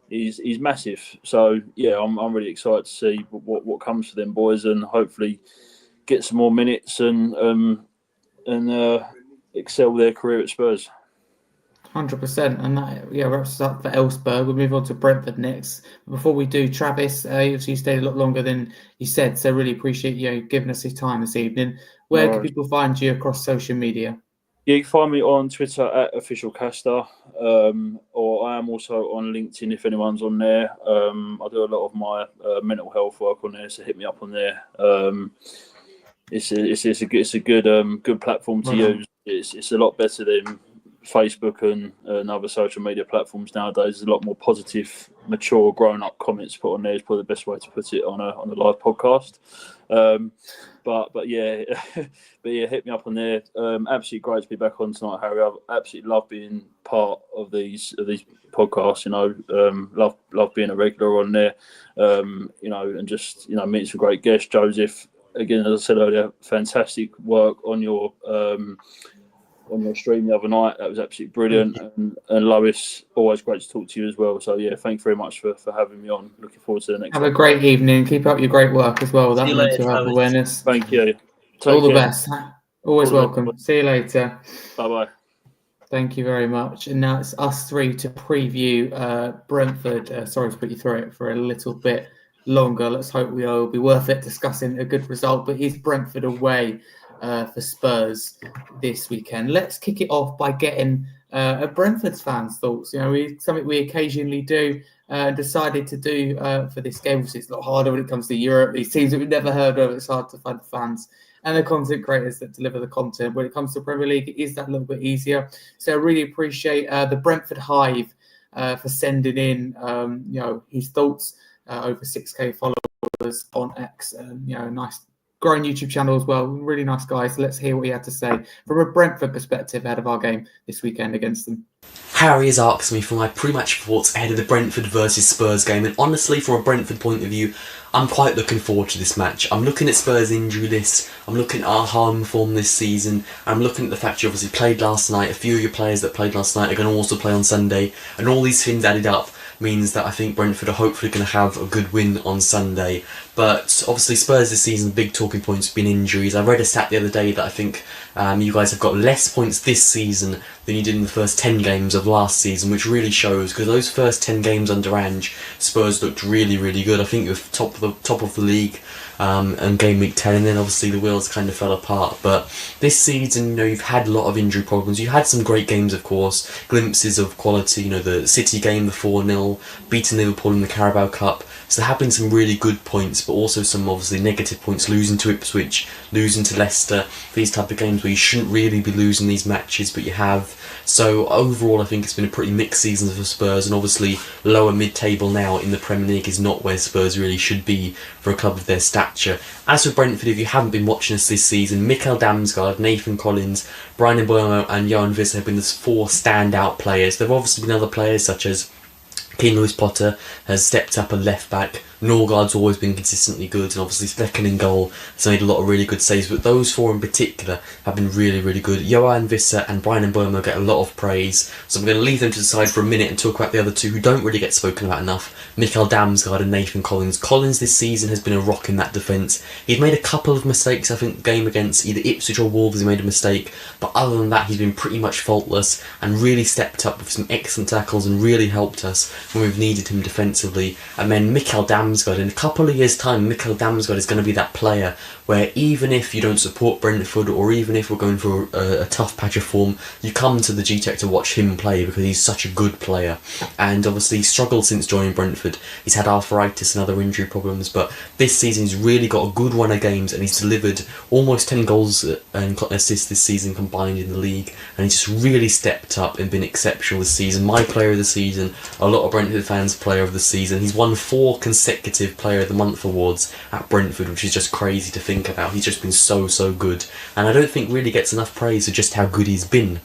he's massive. So yeah, I'm really excited to see what comes for them boys, and hopefully get some more minutes and excel their career at Spurs. 100%, and that wraps us up for Elfsborg. We'll move on to Brentford next. Before we do, Travis, obviously you stayed a lot longer than you said, so really appreciate you giving us your time this evening. Where can people find you across social media? Yeah, you can find me on Twitter at officialcaster, or I am also on LinkedIn if anyone's on there. I do a lot of my mental health work on there, so hit me up on there. It's a good platform to use. It's a lot better than Facebook and other social media platforms nowadays. There's a lot more positive, mature, grown-up comments put on there. Is probably the best way to put it on a live podcast. But yeah, hit me up on there. Absolutely great to be back on tonight, Harry. I've absolutely loved being part of these podcasts. Love being a regular on there. And just meeting some great guests. Joesph, again, as I said earlier, fantastic work on your stream the other night. That was absolutely brilliant. And Lois, always great to talk to you as well. So yeah, thanks very much for having me on. Looking forward to the next Have one. a great evening. Keep up your great work as well. That mental health awareness. Thank you. All the best. Always welcome. See you later. Bye-bye. Thank you very much. And now it's us three to preview Brentford. Sorry to put you through it for a little bit longer. Let's hope it'll be worth it discussing a good result. But is Brentford away for Spurs this weekend? Let's kick it off by getting Brentford's fans' thoughts. Something we occasionally do. Decided to do for this game. Obviously, it's a lot harder when it comes to Europe. These teams that we've never heard of, it's hard to find fans and the content creators that deliver the content. When it comes to Premier League, it is that little bit easier. So I really appreciate the Brentford Hive for sending in his thoughts. Over 6k followers on X. Nice growing YouTube channel as well. Really nice guys. So let's hear what he had to say from a Brentford perspective ahead of our game this weekend against them. Harry has asked me for my pre-match thoughts ahead of the Brentford versus Spurs game, and honestly, from a Brentford point of view, I'm quite looking forward to this match. I'm looking at Spurs' injury list, I'm looking at our home form this season, I'm looking at the fact you obviously played last night, a few of your players that played last night are going to also play on Sunday, and all these things added up means that I think Brentford are hopefully going to have a good win on Sunday. But obviously Spurs this season, big talking points have been injuries. I read a stat the other day that I think you guys have got less points this season than you did in the first 10 games of last season, which really shows, because those first 10 games under Ange, Spurs looked really, really good. I think you were top of the league and game week 10, and then obviously the wheels kind of fell apart. But this season, you've had a lot of injury problems. You've had some great games, of course, glimpses of quality, the City game, the 4-0, beating Liverpool in the Carabao Cup. So there have been some really good points, but also some obviously negative points, losing to Ipswich, losing to Leicester, these type of games where you shouldn't really be losing these matches, but you have. So overall, I think it's been a pretty mixed season for Spurs, and obviously lower mid-table now in the Premier League is not where Spurs really should be for a club of their stature. As for Brentford, if you haven't been watching us this season, Mikael Damsgaard, Nathan Collins, Brian Mbeumo and Johan Visser have been the 4 standout players. There have obviously been other players such as Keane Lewis Potter has stepped up at left back. Norgard's always been consistently good, and obviously Stecken in goal has made a lot of really good saves, but those 4 in particular have been really, really good. Johan Visser and Brian Mbeumo get a lot of praise, so I'm going to leave them to the side for a minute and talk about the other 2 who don't really get spoken about enough, Mikael Damsgaard and Nathan Collins. Collins this season has been a rock in that defence. He's made a couple of mistakes. I think the game against either Ipswich or Wolves he made a mistake, but other than that he's been pretty much faultless and really stepped up with some excellent tackles and really helped us when we've needed him defensively. And then Mikael Damsgaard, in a couple of years' time, Mikael Damsgaard is going to be that player where even if you don't support Brentford, or even if we're going for a tough patch of form, you come to the G-Tech to watch him play because he's such a good player. And obviously he's struggled since joining Brentford. He's had arthritis and other injury problems, but this season he's really got a good run of games, and he's delivered almost 10 goals and assists this season combined in the league, and he's just really stepped up and been exceptional this season. My player of the season, a lot of Brentford fans' player of the season. He's won 4 consecutive Player of the Month awards at Brentford, which is just crazy to think about. He's just been so good, and I don't think really gets enough praise for just how good he's been.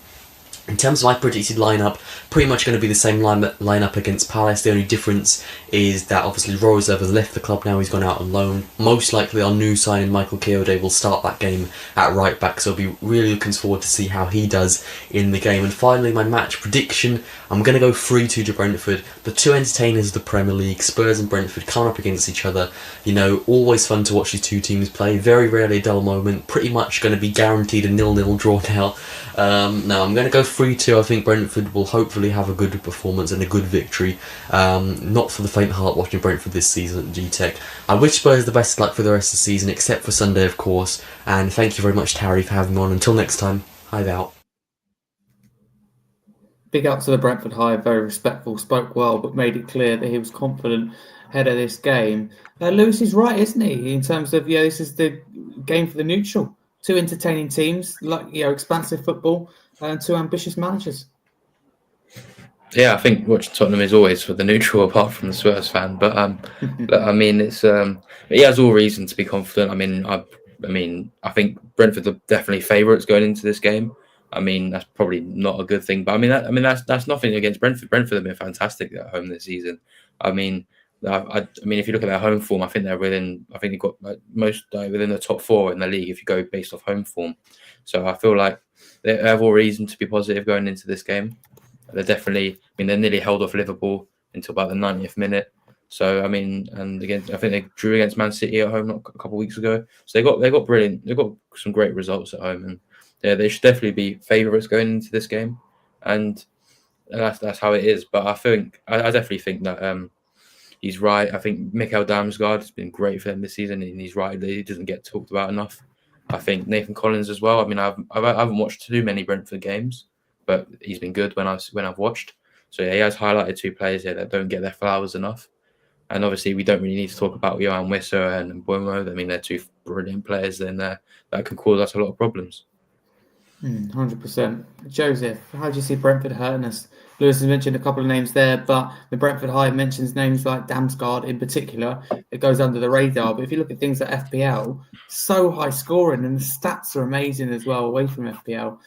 In terms of my predicted lineup, pretty much going to be the same lineup against Palace. The only difference is that obviously Roerslev has left the club now, he's gone out on loan. Most likely our new signing Michael Keode will start that game at right back, so I'll be really looking forward to see how he does in the game. And finally, my match prediction, I'm going to go 3-2 to Brentford. The 2 entertainers of the Premier League, Spurs and Brentford, come up against each other. Always fun to watch these 2 teams play, very rarely a dull moment, pretty much going to be guaranteed a 0-0 draw now. No, I'm going to go 3-2. I think Brentford will hopefully have a good performance and a good victory. Not for the faint heart watching Brentford this season at G-Tech. I wish Spurs the best of luck for the rest of the season, except for Sunday, of course. And thank you very much, Harry, for having me on. Until next time, hive out. big up to the Brentford Hive, very respectful, spoke well, but made it clear that he was confident ahead of this game. Lewis is right, isn't he? In terms of, this is the game for the neutral. Two entertaining teams, expansive football, and two ambitious managers. Yeah, I think watching Tottenham is always for the neutral, apart from the Spurs fan. But I mean, it's he has all reason to be confident. I mean, I think Brentford are definitely favourites going into this game. I mean, that's probably not a good thing. But that's nothing against Brentford. Brentford have been fantastic at home this season. I mean, if you look at their home form, I think they're within. I think they've got most within the top 4 in the league if you go based off home form. So I feel like they have all reason to be positive going into this game. They're definitely. They nearly held off Liverpool until about the 90th minute. So and again, I think they drew against Man City at home a couple of weeks ago. So they got brilliant. They got some great results at home, and they should definitely be favourites going into this game. And that's how it is. But I definitely think that he's right. I think Mikael Damsgaard has been great for them this season, and he's right. He doesn't get talked about enough. I think Nathan Collins as well. I mean, I haven't watched too many Brentford games, but he's been good when I've watched. So yeah, he has highlighted 2 players here that don't get their flowers enough. And obviously, we don't really need to talk about Johan Wissa and Mbomo. I mean, they're 2 brilliant players in there that can cause us a lot of problems. 100%. Joesph, how do you see Brentford hurting us? Lewis has mentioned a couple of names there, but the Brentford Hive mentions names like Damsgaard in particular. It goes under the radar. But if you look at things like FPL, so high scoring, and the stats are amazing as well away from FPL.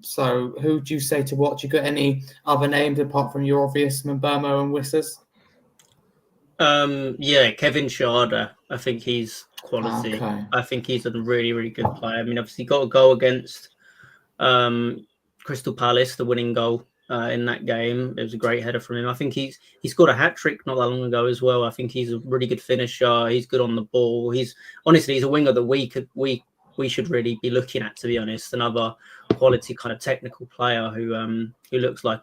So who do you say to watch? You got any other names apart from your obvious Mbomo and Wissers? Kevin Schade. I think he's quality. Okay. I think he's a really, really good player. I mean, obviously, he got a goal against Crystal Palace, the winning goal in that game. It was a great header from him. I think he scored a hat-trick not that long ago as well. I think he's a really good finisher. He's good on the ball. He's a winger that we should really be looking at, to be honest. Another quality kind of technical player who looks like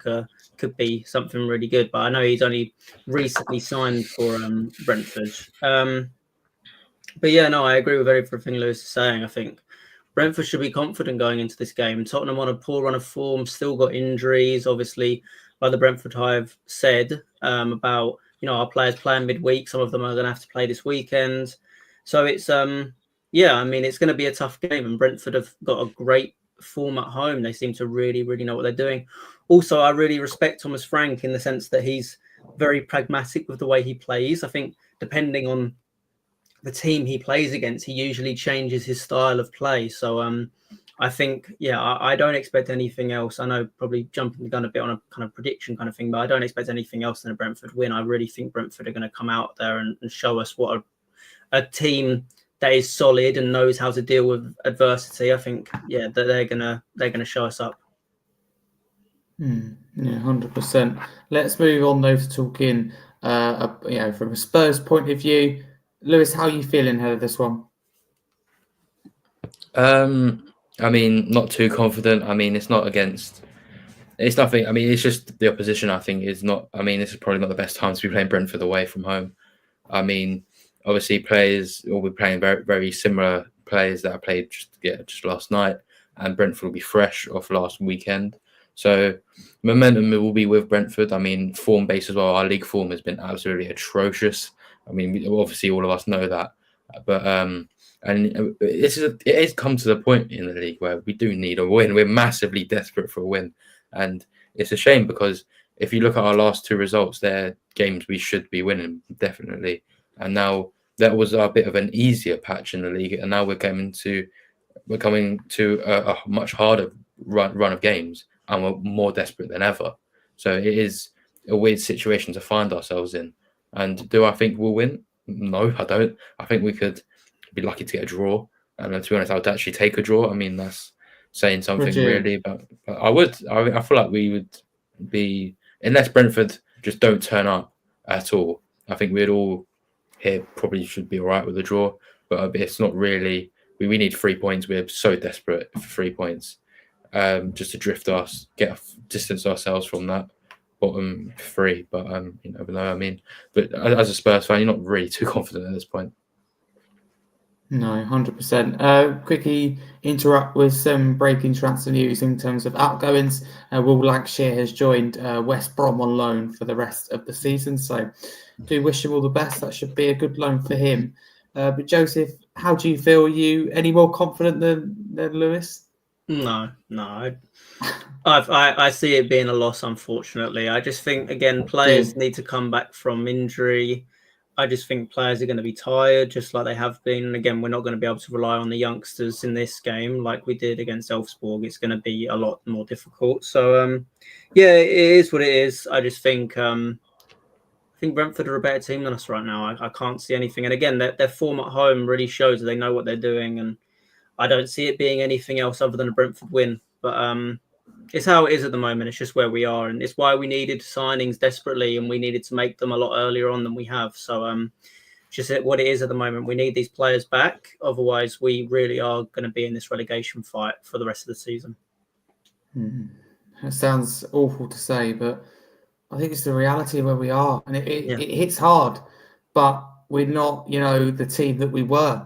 could be something really good. But I know he's only recently signed for Brentford. But yeah, no, I agree with everything Lewis is saying. I think Brentford should be confident going into this game. Tottenham on a poor run of form, still got injuries. Obviously, like the Brentford Hive said about our players playing midweek. Some of them are going to have to play this weekend. So it's it's going to be a tough game. And Brentford have got a great form at home. They seem to really, really know what they're doing. Also, I really respect Thomas Frank in the sense that he's very pragmatic with the way he plays. I think depending on the team he plays against, he usually changes his style of play. So I think, I don't expect anything else. I know probably jumping the gun a bit on a kind of prediction kind of thing, but I don't expect anything else than a Brentford win. I really think Brentford are going to come out there and show us what a team that is solid and knows how to deal with adversity. I think, that they're gonna show us up. 100%. Let's move on though to talking, from a Spurs point of view. Lewis, how are you feeling ahead of this one? Not too confident. It's nothing. It's just the opposition. I think is not. This is probably not the best time to be playing Brentford away from home. Obviously, players will be playing very, very similar players that I played just last night, and Brentford will be fresh off last weekend. So momentum will be with Brentford. Form base as well. Our league form has been absolutely atrocious. Obviously all of us know that, but it has come to the point in the league where we do need a win. We're massively desperate for a win, and it's a shame because if you look at our last 2 results, they're games we should be winning definitely. And now that was a bit of an easier patch in the league, and now we're coming to a much harder run of games, and we're more desperate than ever. So it is a weird situation to find ourselves in. And do I think we'll win? No, I don't. I think we could be lucky to get a draw. And to be honest, I would actually take a draw. That's saying something really, but I would. I feel like we would be, unless Brentford just don't turn up at all. I think we'd all here probably should be all right with a draw, but it's not really. We need 3 points. We're so desperate for 3 points, just to distance ourselves from that bottom 3. But you never know. But as a Spurs fan, you're not really too confident at this point. No, 100%. Quickly interrupt with some breaking transfer news in terms of outgoings. Will Lancashire has joined West Brom on loan for the rest of the season. So do wish him all the best. That should be a good loan for him. But Joesph, how do you feel? Are you any more confident than Lewis? No. I see it being a loss, unfortunately. I just think, again, players need to come back from injury. I just think players are going to be tired, just like they have been. And again, we're not going to be able to rely on the youngsters in this game like we did against Elfsborg. It's going to be a lot more difficult. So, yeah, it is what it is. I just think I think Brentford are a better team than us right now. I can't see anything. And again, their form at home really shows that they know what they're doing. And I don't see it being anything else other than a Brentford win. But it's how it is at the moment. It's just where we are, and it's why we needed signings desperately, and we needed to make them a lot earlier on than we have. So, just what it is at the moment. We need these players back, otherwise, we really are going to be in this relegation fight for the rest of the season. It sounds awful to say, but I think it's the reality of where we are, and it hits hard. But we're not, the team that we were,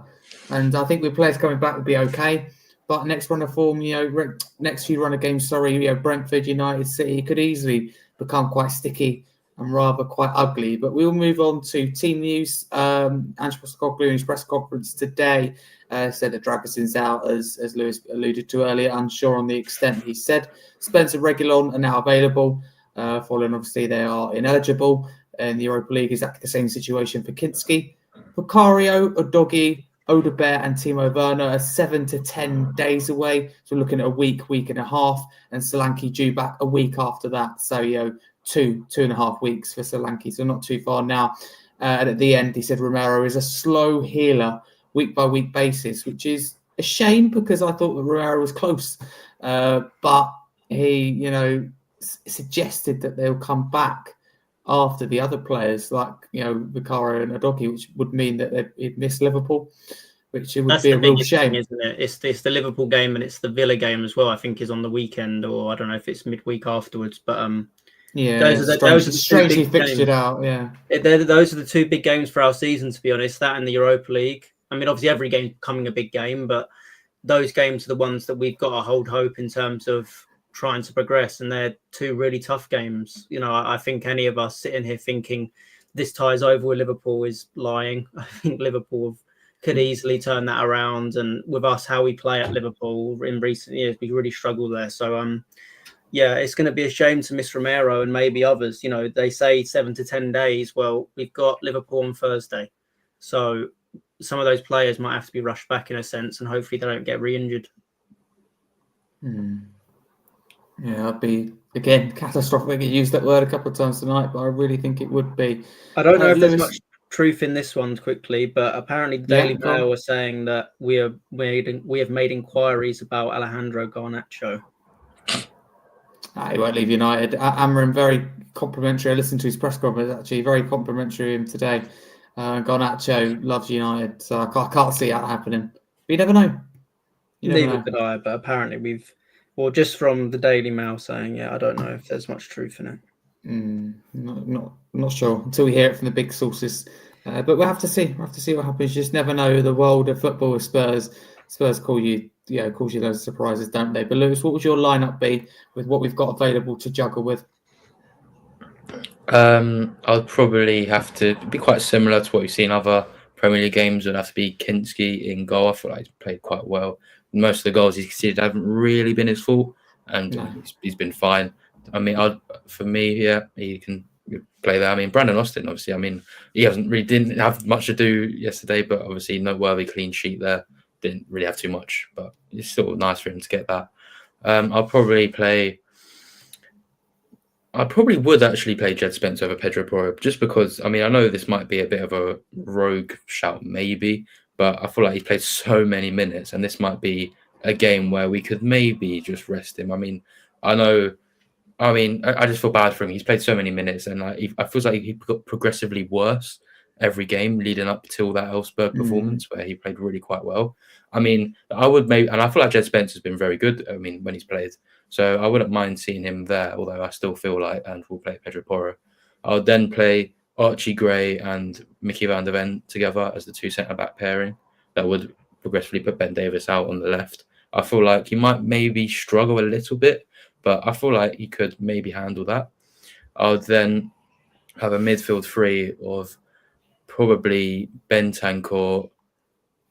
and I think with players coming back would be okay. But next run of form, next few run of games, Brentford, United, City could easily become quite sticky and rather quite ugly. But we'll move on to team news. Ange Postecoglou in his press conference today said that Dragason's out, as Lewis alluded to earlier, unsure on the extent he said. Spence and Reguilon are now available, following obviously they are ineligible. In the Europa League, exactly the same situation for Kinski. Vicario, Udogie, Odebear and Timo Werner are 7 to 10 days away. So we're looking at a week and a half, and Solanke due back a week after that. So, 2.5 weeks for Solanke. So not too far now. And at the end, he said Romero is a slow healer, week by week basis, which is a shame because I thought that Romero was close. But he, suggested that they'll come back after the other players, like Vicario and Udogie, which would mean that he'd miss Liverpool, which it would be a real shame, isn't it? It's the Liverpool game and it's the Villa game as well. I think is on the weekend, or I don't know if it's midweek afterwards. But those are the strangely fixtured out. Yeah, those are the two big games for our season, to be honest. That and the Europa League. I mean, obviously every game's becoming a big game, but those games are the ones that we've got to hold hope in terms of trying to progress, and they're two really tough games. I think any of us sitting here thinking this ties over with Liverpool is lying. I think Liverpool could easily turn that around, and with us how we play at Liverpool in recent years, we really struggle there. So it's going to be a shame to miss Romero and maybe others. They say 7 to 10 days. Well, we've got Liverpool on Thursday, so some of those players might have to be rushed back in a sense, and hopefully they don't get re-injured. Yeah, that'd be, again, catastrophic. I used that word a couple of times tonight, but I really think it would be. I don't know if there's much truth in this one quickly, but apparently the Daily Mail was saying that we have made inquiries about Alejandro Garnacho. He won't leave United. Amram, very complimentary. I listened to his press conference, actually, very complimentary of him today. Garnacho loves United, so I can't see that happening. But you never know. Neither could I, but apparently just from the Daily Mail saying, I don't know if there's much truth in it. Not sure until we hear it from the big sources. But we'll have to see. We'll have to see what happens. You just never know. The world of football with Spurs call you those surprises, don't they? But Lewis, what would your lineup be with what we've got available to juggle with? I'd probably have to be quite similar to what we've seen in other Premier League games. It'd have to be Kinski in goal. I feel like he's played quite well. Most of the goals he's conceded haven't really been his fault, and he's been fine. I mean, he can play there. I mean, Brandon Austin, obviously. I mean, didn't have much to do yesterday, but obviously noteworthy clean sheet there. Didn't really have too much, but it's still nice for him to get that. I probably would actually play Jed Spence over Pedro Porro, just because, I mean, I know this might be a bit of a rogue shout, maybe, but I feel like he's played so many minutes, and this might be a game where we could maybe just rest him. I mean, I just feel bad for him. He's played so many minutes, and I feel like he got progressively worse every game leading up till that Elfsborg performance where he played really quite well. I mean, I feel like Jed Spence has been very good. I mean, when he's played, so I wouldn't mind seeing him there. Although I still feel like, and we'll play Pedro Porro. I'll then play Archie Gray and Mickey van der Ven together as the two centre back pairing. that would progressively put Ben Davies out on the left. I feel like he might maybe struggle a little bit, but I feel like he could maybe handle that. I would then have a midfield three of probably Bentancur,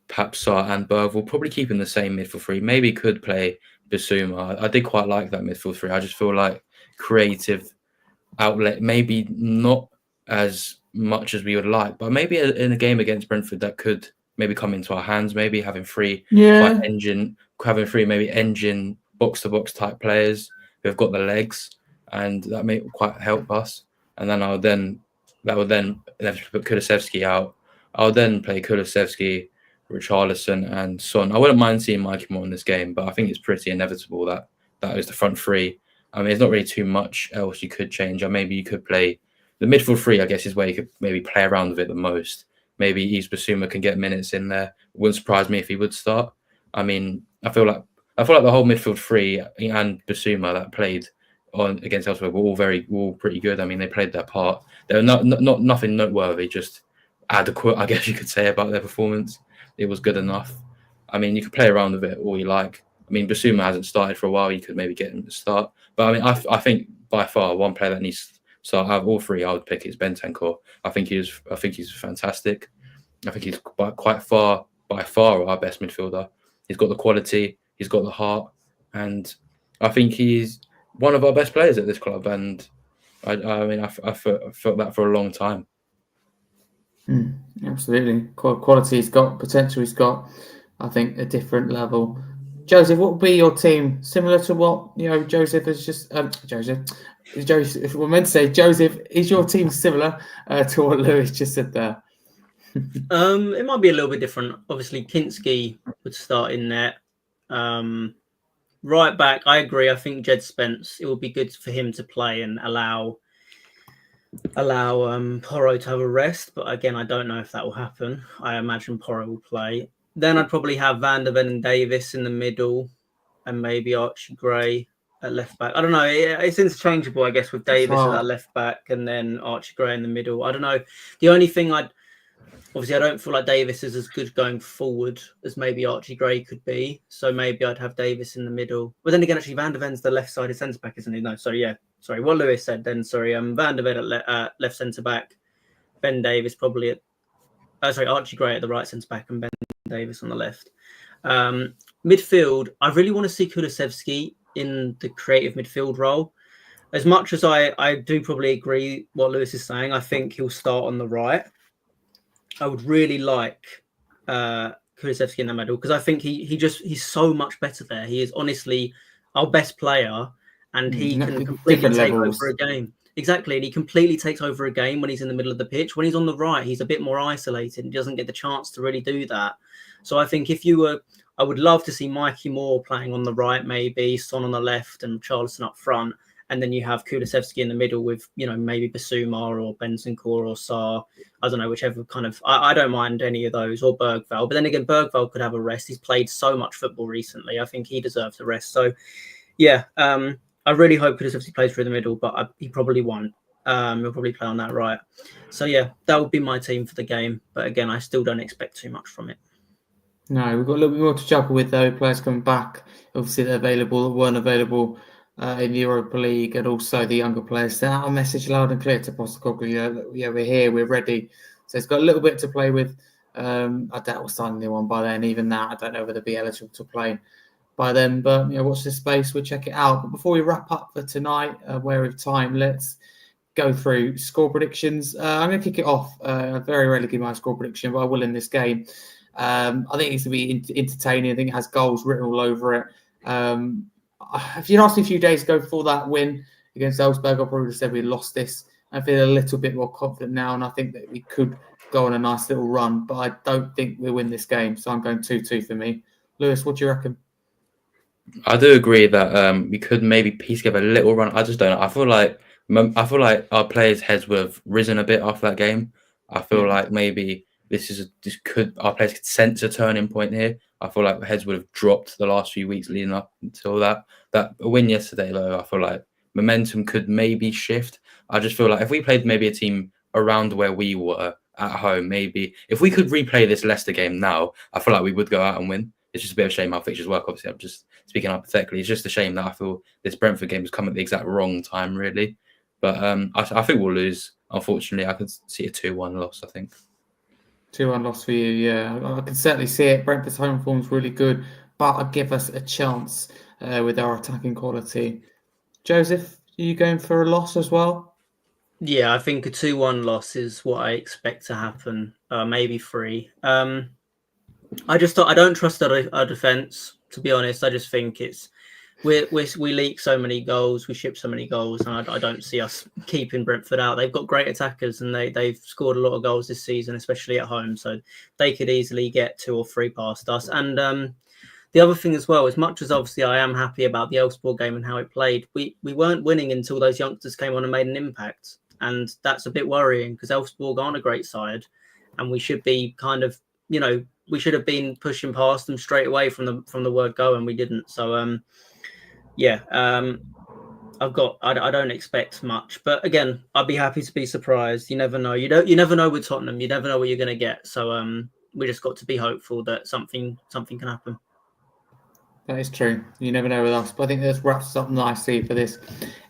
perhaps Sarr and Bergvall, probably keeping the same midfield three. Maybe could play Bissouma. I did quite like that midfield three. I just feel like creative outlet, maybe not as much as we would like, but maybe in a game against Brentford that could maybe come into our hands. Maybe having three maybe engine box to box type players who have got the legs, and that may quite help us. And then that would then put Kulusevski out. I'll then play Kulusevski, Richarlison, and Son. I wouldn't mind seeing Mikey more in this game, but I think it's pretty inevitable that is the front three. I mean, there's not really too much else you could change. Or maybe you could play the midfield three, I guess, is where you could maybe play around with it the most. Maybe Yves Bissouma can get minutes in there. It wouldn't surprise me if he would start. I mean, I feel like the whole midfield three and Bissouma that played on against Elfsborg were all pretty good. I mean, they played their part. They were not nothing noteworthy, just adequate, I guess you could say, about their performance. It was good enough. I mean, you could play around with it all you like. I mean, Bissouma hasn't started for a while. You could maybe get him to start. But I mean, I think by far one player that needs to start out of all three, I would pick is Bentancur. I think he's fantastic. I think he's by far our best midfielder. He's got the quality, he's got the heart, and I think he's one of our best players at this club. And I felt that for a long time. Absolutely, quality he's got, potential he's got. I think a different level. Joesph, what would be your team? Similar to what Joesph has just. Joesph, we're meant to say, Joesph, is your team similar to what Lewis just said there? It might be a little bit different. Obviously, Kinski would start in net. Right back, I agree. I think Jed Spence, it would be good for him to play and allow Porro to have a rest. But again, I don't know if that will happen. I imagine Porro will play. Then I'd probably have Van der Ven and Davis in the middle, and maybe Archie Gray at left back. I don't know. It's interchangeable, I guess, with Davis at that left back and then Archie Gray in the middle. I don't know. The only thing obviously, I don't feel like Davis is as good going forward as maybe Archie Gray could be. So maybe I'd have Davis in the middle. But then again, actually, Van der Ven's the left-sided centre-back, isn't he? No, sorry, yeah. Sorry, what Lewis said then. Sorry, Van der Ven at left centre-back. Ben Davis probably at... Archie Gray at the right centre-back and Ben Davis on the left. Midfield, I really want to see Kulusevski in the creative midfield role. As much as I do probably agree what Lewis is saying, I think he'll start on the right. I would really like Kulusevski in the middle because I think he's so much better there. He is honestly our best player, and he can completely take over a game. Exactly, and he completely takes over a game when he's in the middle of the pitch. When he's on the right, he's a bit more isolated. He doesn't get the chance to really do that. So I think I would love to see Mikey Moore playing on the right, maybe Son on the left and Charleston up front. And then you have Kulusevski in the middle with, maybe Bissouma or Bentancur or Sarr. I don't know, whichever kind of... I don't mind any of those, or Bergvall. But then again, Bergvall could have a rest. He's played so much football recently. I think he deserves a rest. So, yeah, I really hope Kulusevski plays through the middle, but he probably won't. He'll probably play on that right. So, yeah, that would be my team for the game. But again, I still don't expect too much from it. No, we've got a little bit more to juggle with, though. Players coming back. Obviously, they're available, weren't available in the Europa League, and also the younger players. Send out a message loud and clear to Postecoglou. Yeah, we're here, we're ready. So it's got a little bit to play with. I doubt we'll sign anyone by then. Even that, I don't know whether they'll be eligible to play by then. But watch this space. We'll check it out. But before we wrap up for tonight, where of time, let's go through score predictions. I'm going to kick it off. I very rarely give my score prediction, but I will in this game. I think it's going to be entertaining. I think it has goals written all over it. If you'd asked me a few days ago before that win against Elfsborg, I probably would have said we lost this. I feel a little bit more confident now, and I think that we could go on a nice little run, but I don't think we'll win this game. So I'm going 2-2 for me. Lewis, what do you reckon? I do agree that we could maybe piece together a little run. I just don't know. I feel like our players' heads would have risen a bit after that game. I feel like maybe our players could sense a turning point here. I feel like heads would have dropped the last few weeks leading up until that win yesterday, though. I feel like momentum could maybe shift. I just feel like if we played maybe a team around where we were at home, maybe if we could replay this Leicester game now, I feel like we would go out and win. It's just a bit of a shame how fixtures work. Obviously, I'm just speaking hypothetically. It's just a shame that I feel this Brentford game has come at the exact wrong time, really. But I think we'll lose. Unfortunately, I could see a 2-1 loss, I think. 2-1 loss for you, yeah. I can certainly see it. Brentford's home form's really good, but I'd give us a chance with our attacking quality. Joesph, are you going for a loss as well? Yeah, I think a 2-1 loss is what I expect to happen. Maybe 3. I don't trust our defense, to be honest. I just think we leak so many goals, we ship so many goals, and I don't see us keeping Brentford out. They've got great attackers, and they've scored a lot of goals this season, especially at home. So they could easily get 2 or 3 past us. And the other thing as well, as much as obviously I am happy about the Elfsborg game and how it played, we weren't winning until those youngsters came on and made an impact. And that's a bit worrying because Elfsborg aren't a great side, and we should be kind of, we should have been pushing past them straight away from the word go, and we didn't. So I don't expect much, but again, I'd be happy to be surprised. You never know. You never know with Tottenham. You never know what you're going to get. So we just got to be hopeful that something can happen. That is true. You never know with us. But I think this wraps us up nicely for this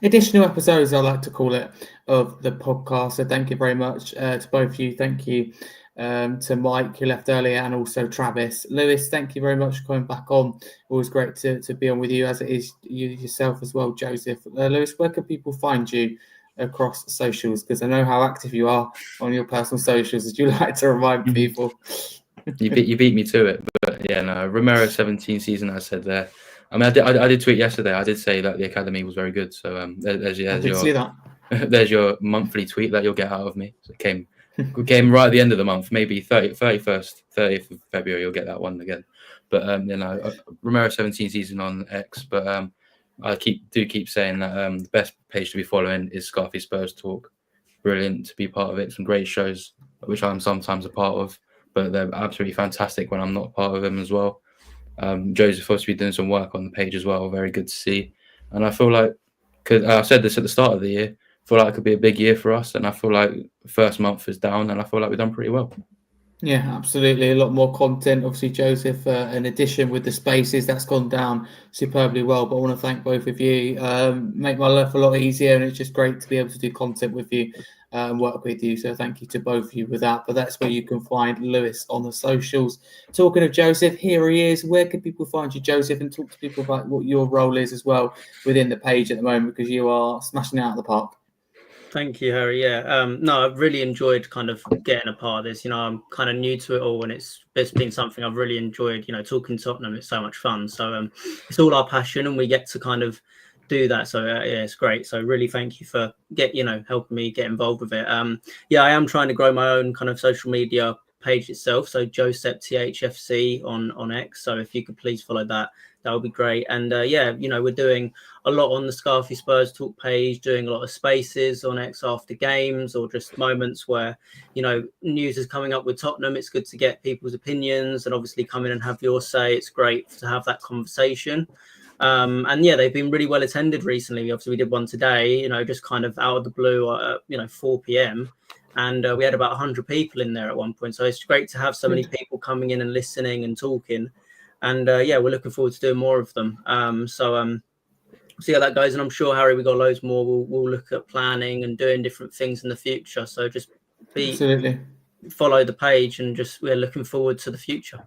additional episodes, I like to call it, of the podcast. So thank you very much to both of you. Thank you to Mike, who left earlier, and also Travis. Lewis, thank you very much for coming back on. Always great to be on with you, as it is you yourself as well, Joesph. Lewis, where can people find you across socials? Because I know how active you are on your personal socials. Would you like to remind people? You beat me to it, but yeah, no. Romero 17 season, I said there. I mean, I did tweet yesterday. I did say that the academy was very good. So there's your monthly tweet that you'll get out of me. So it came right at the end of the month, maybe 30th of February. You'll get that one again. But Romero 17 season on X. But I keep saying that the best page to be following is Scarfe Spurs Talk. Brilliant to be part of it. Some great shows, which I'm sometimes a part of. But they're absolutely fantastic when I'm not part of them as well. Joesph supposed to be doing some work on the page as well. Very good to see. And I feel like, because I said this at the start of the year, I feel like it could be a big year for us. And I feel like the first month is down, and I feel like we've done pretty well. Yeah, absolutely. A lot more content. Obviously, Joesph, an addition with the spaces, that's gone down superbly well. But I want to thank both of you. Make my life a lot easier, and it's just great to be able to do content with you and work with you. So thank you to both of you with that. But that's where you can find Lewis on the socials. Talking of Joesph, here he is. Where can people find you, Joesph, and talk to people about what your role is as well within the page at the moment, because you are smashing it out of the park. Thank you, Harry. Yeah, no, I've really enjoyed kind of getting a part of this. I'm kind of new to it all, and it's been something I've really enjoyed. Talking to Tottenham, it's so much fun. So it's all our passion, and we get to kind of do that. So yeah, it's great. So really, thank you for helping me get involved with it. I am trying to grow my own kind of social media page itself. So Joesph THFC on X. So if you could please follow that would be great. And we're doing a lot on the Scarfe Spurs Talk page, doing a lot of spaces on X after games, or just moments where news is coming up with Tottenham. It's good to get people's opinions and obviously come in and have your say. It's great to have that conversation. They've been really well attended recently. Obviously, we did one today, just kind of out of the blue at 4 p.m. And we had about 100 people in there at one point. So it's great to have so many people coming in and listening and talking. And we're looking forward to doing more of them. See how that goes. And I'm sure, Harry, we got loads more. We'll look at planning and doing different things in the future. So just follow the page, and we're looking forward to the future.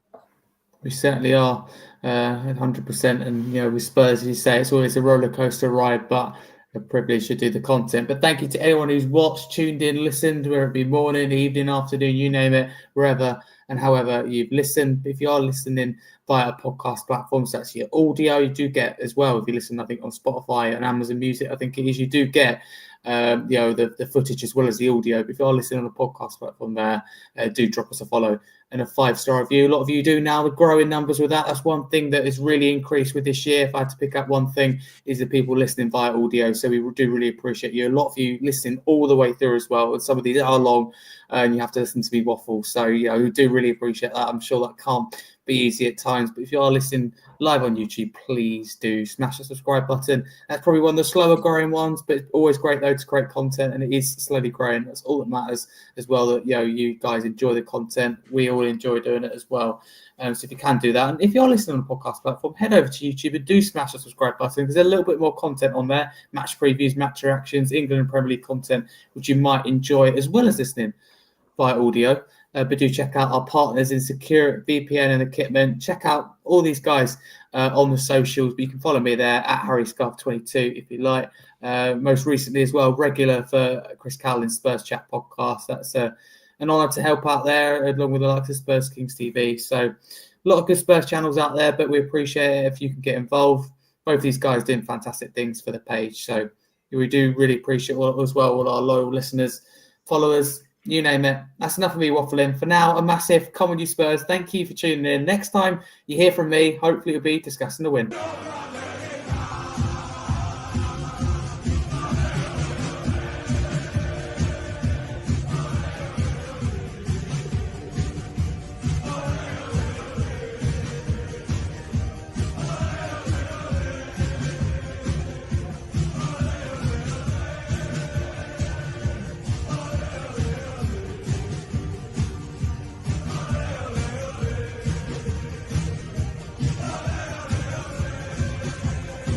We certainly are, 100%. And with Spurs, as you say, it's always a roller coaster ride, but a privilege to do the content. But thank you to anyone who's watched, tuned in, listened, whether it be morning, evening, afternoon, you name it, wherever and however you've listened. If you are listening via podcast platforms, that's your audio. You do get as well, if you listen, I think, on Spotify and Amazon Music, I think it is, you do get the footage as well as the audio. But if you are listening on a podcast platform there, do drop us a follow and a 5-star review. A lot of you do now. The growing numbers with that. That's one thing that has really increased with this year. If I had to pick up one thing, is the people listening via audio. So we do really appreciate you. A lot of you listening all the way through as well. And some of these are long, and you have to listen to me waffle. So we do really appreciate that. I'm sure that can't be easy at times. But if you are listening live on YouTube, please do smash the subscribe button. That's probably one of the slower growing ones, but it's always great though to create content, and it is slowly growing. That's all that matters as well, that you guys enjoy the content. We all enjoy doing it as well. So if you can do that, and if you're listening on a podcast platform, head over to YouTube and do smash the subscribe button, because there's a little bit more content on there, match previews, match reactions, England and Premier League content, which you might enjoy as well as listening via audio. But do check out our partners in Secure, VPN and Equipment. Check out all these guys on the socials. But you can follow me there at Harry Scarfe 22 if you like. Most recently as well, regular for Chris Cowlin's Spurs Chat podcast. That's an honour to help out there, along with the likes of Spurs Kings TV. So a lot of good Spurs channels out there, but we appreciate it if you can get involved. Both these guys doing fantastic things for the page. So we do really appreciate as well all our loyal listeners, followers, you name it. That's enough of me waffling. For now, a massive come on you Spurs. Thank you for tuning in. Next time you hear from me, hopefully it'll be discussing the win.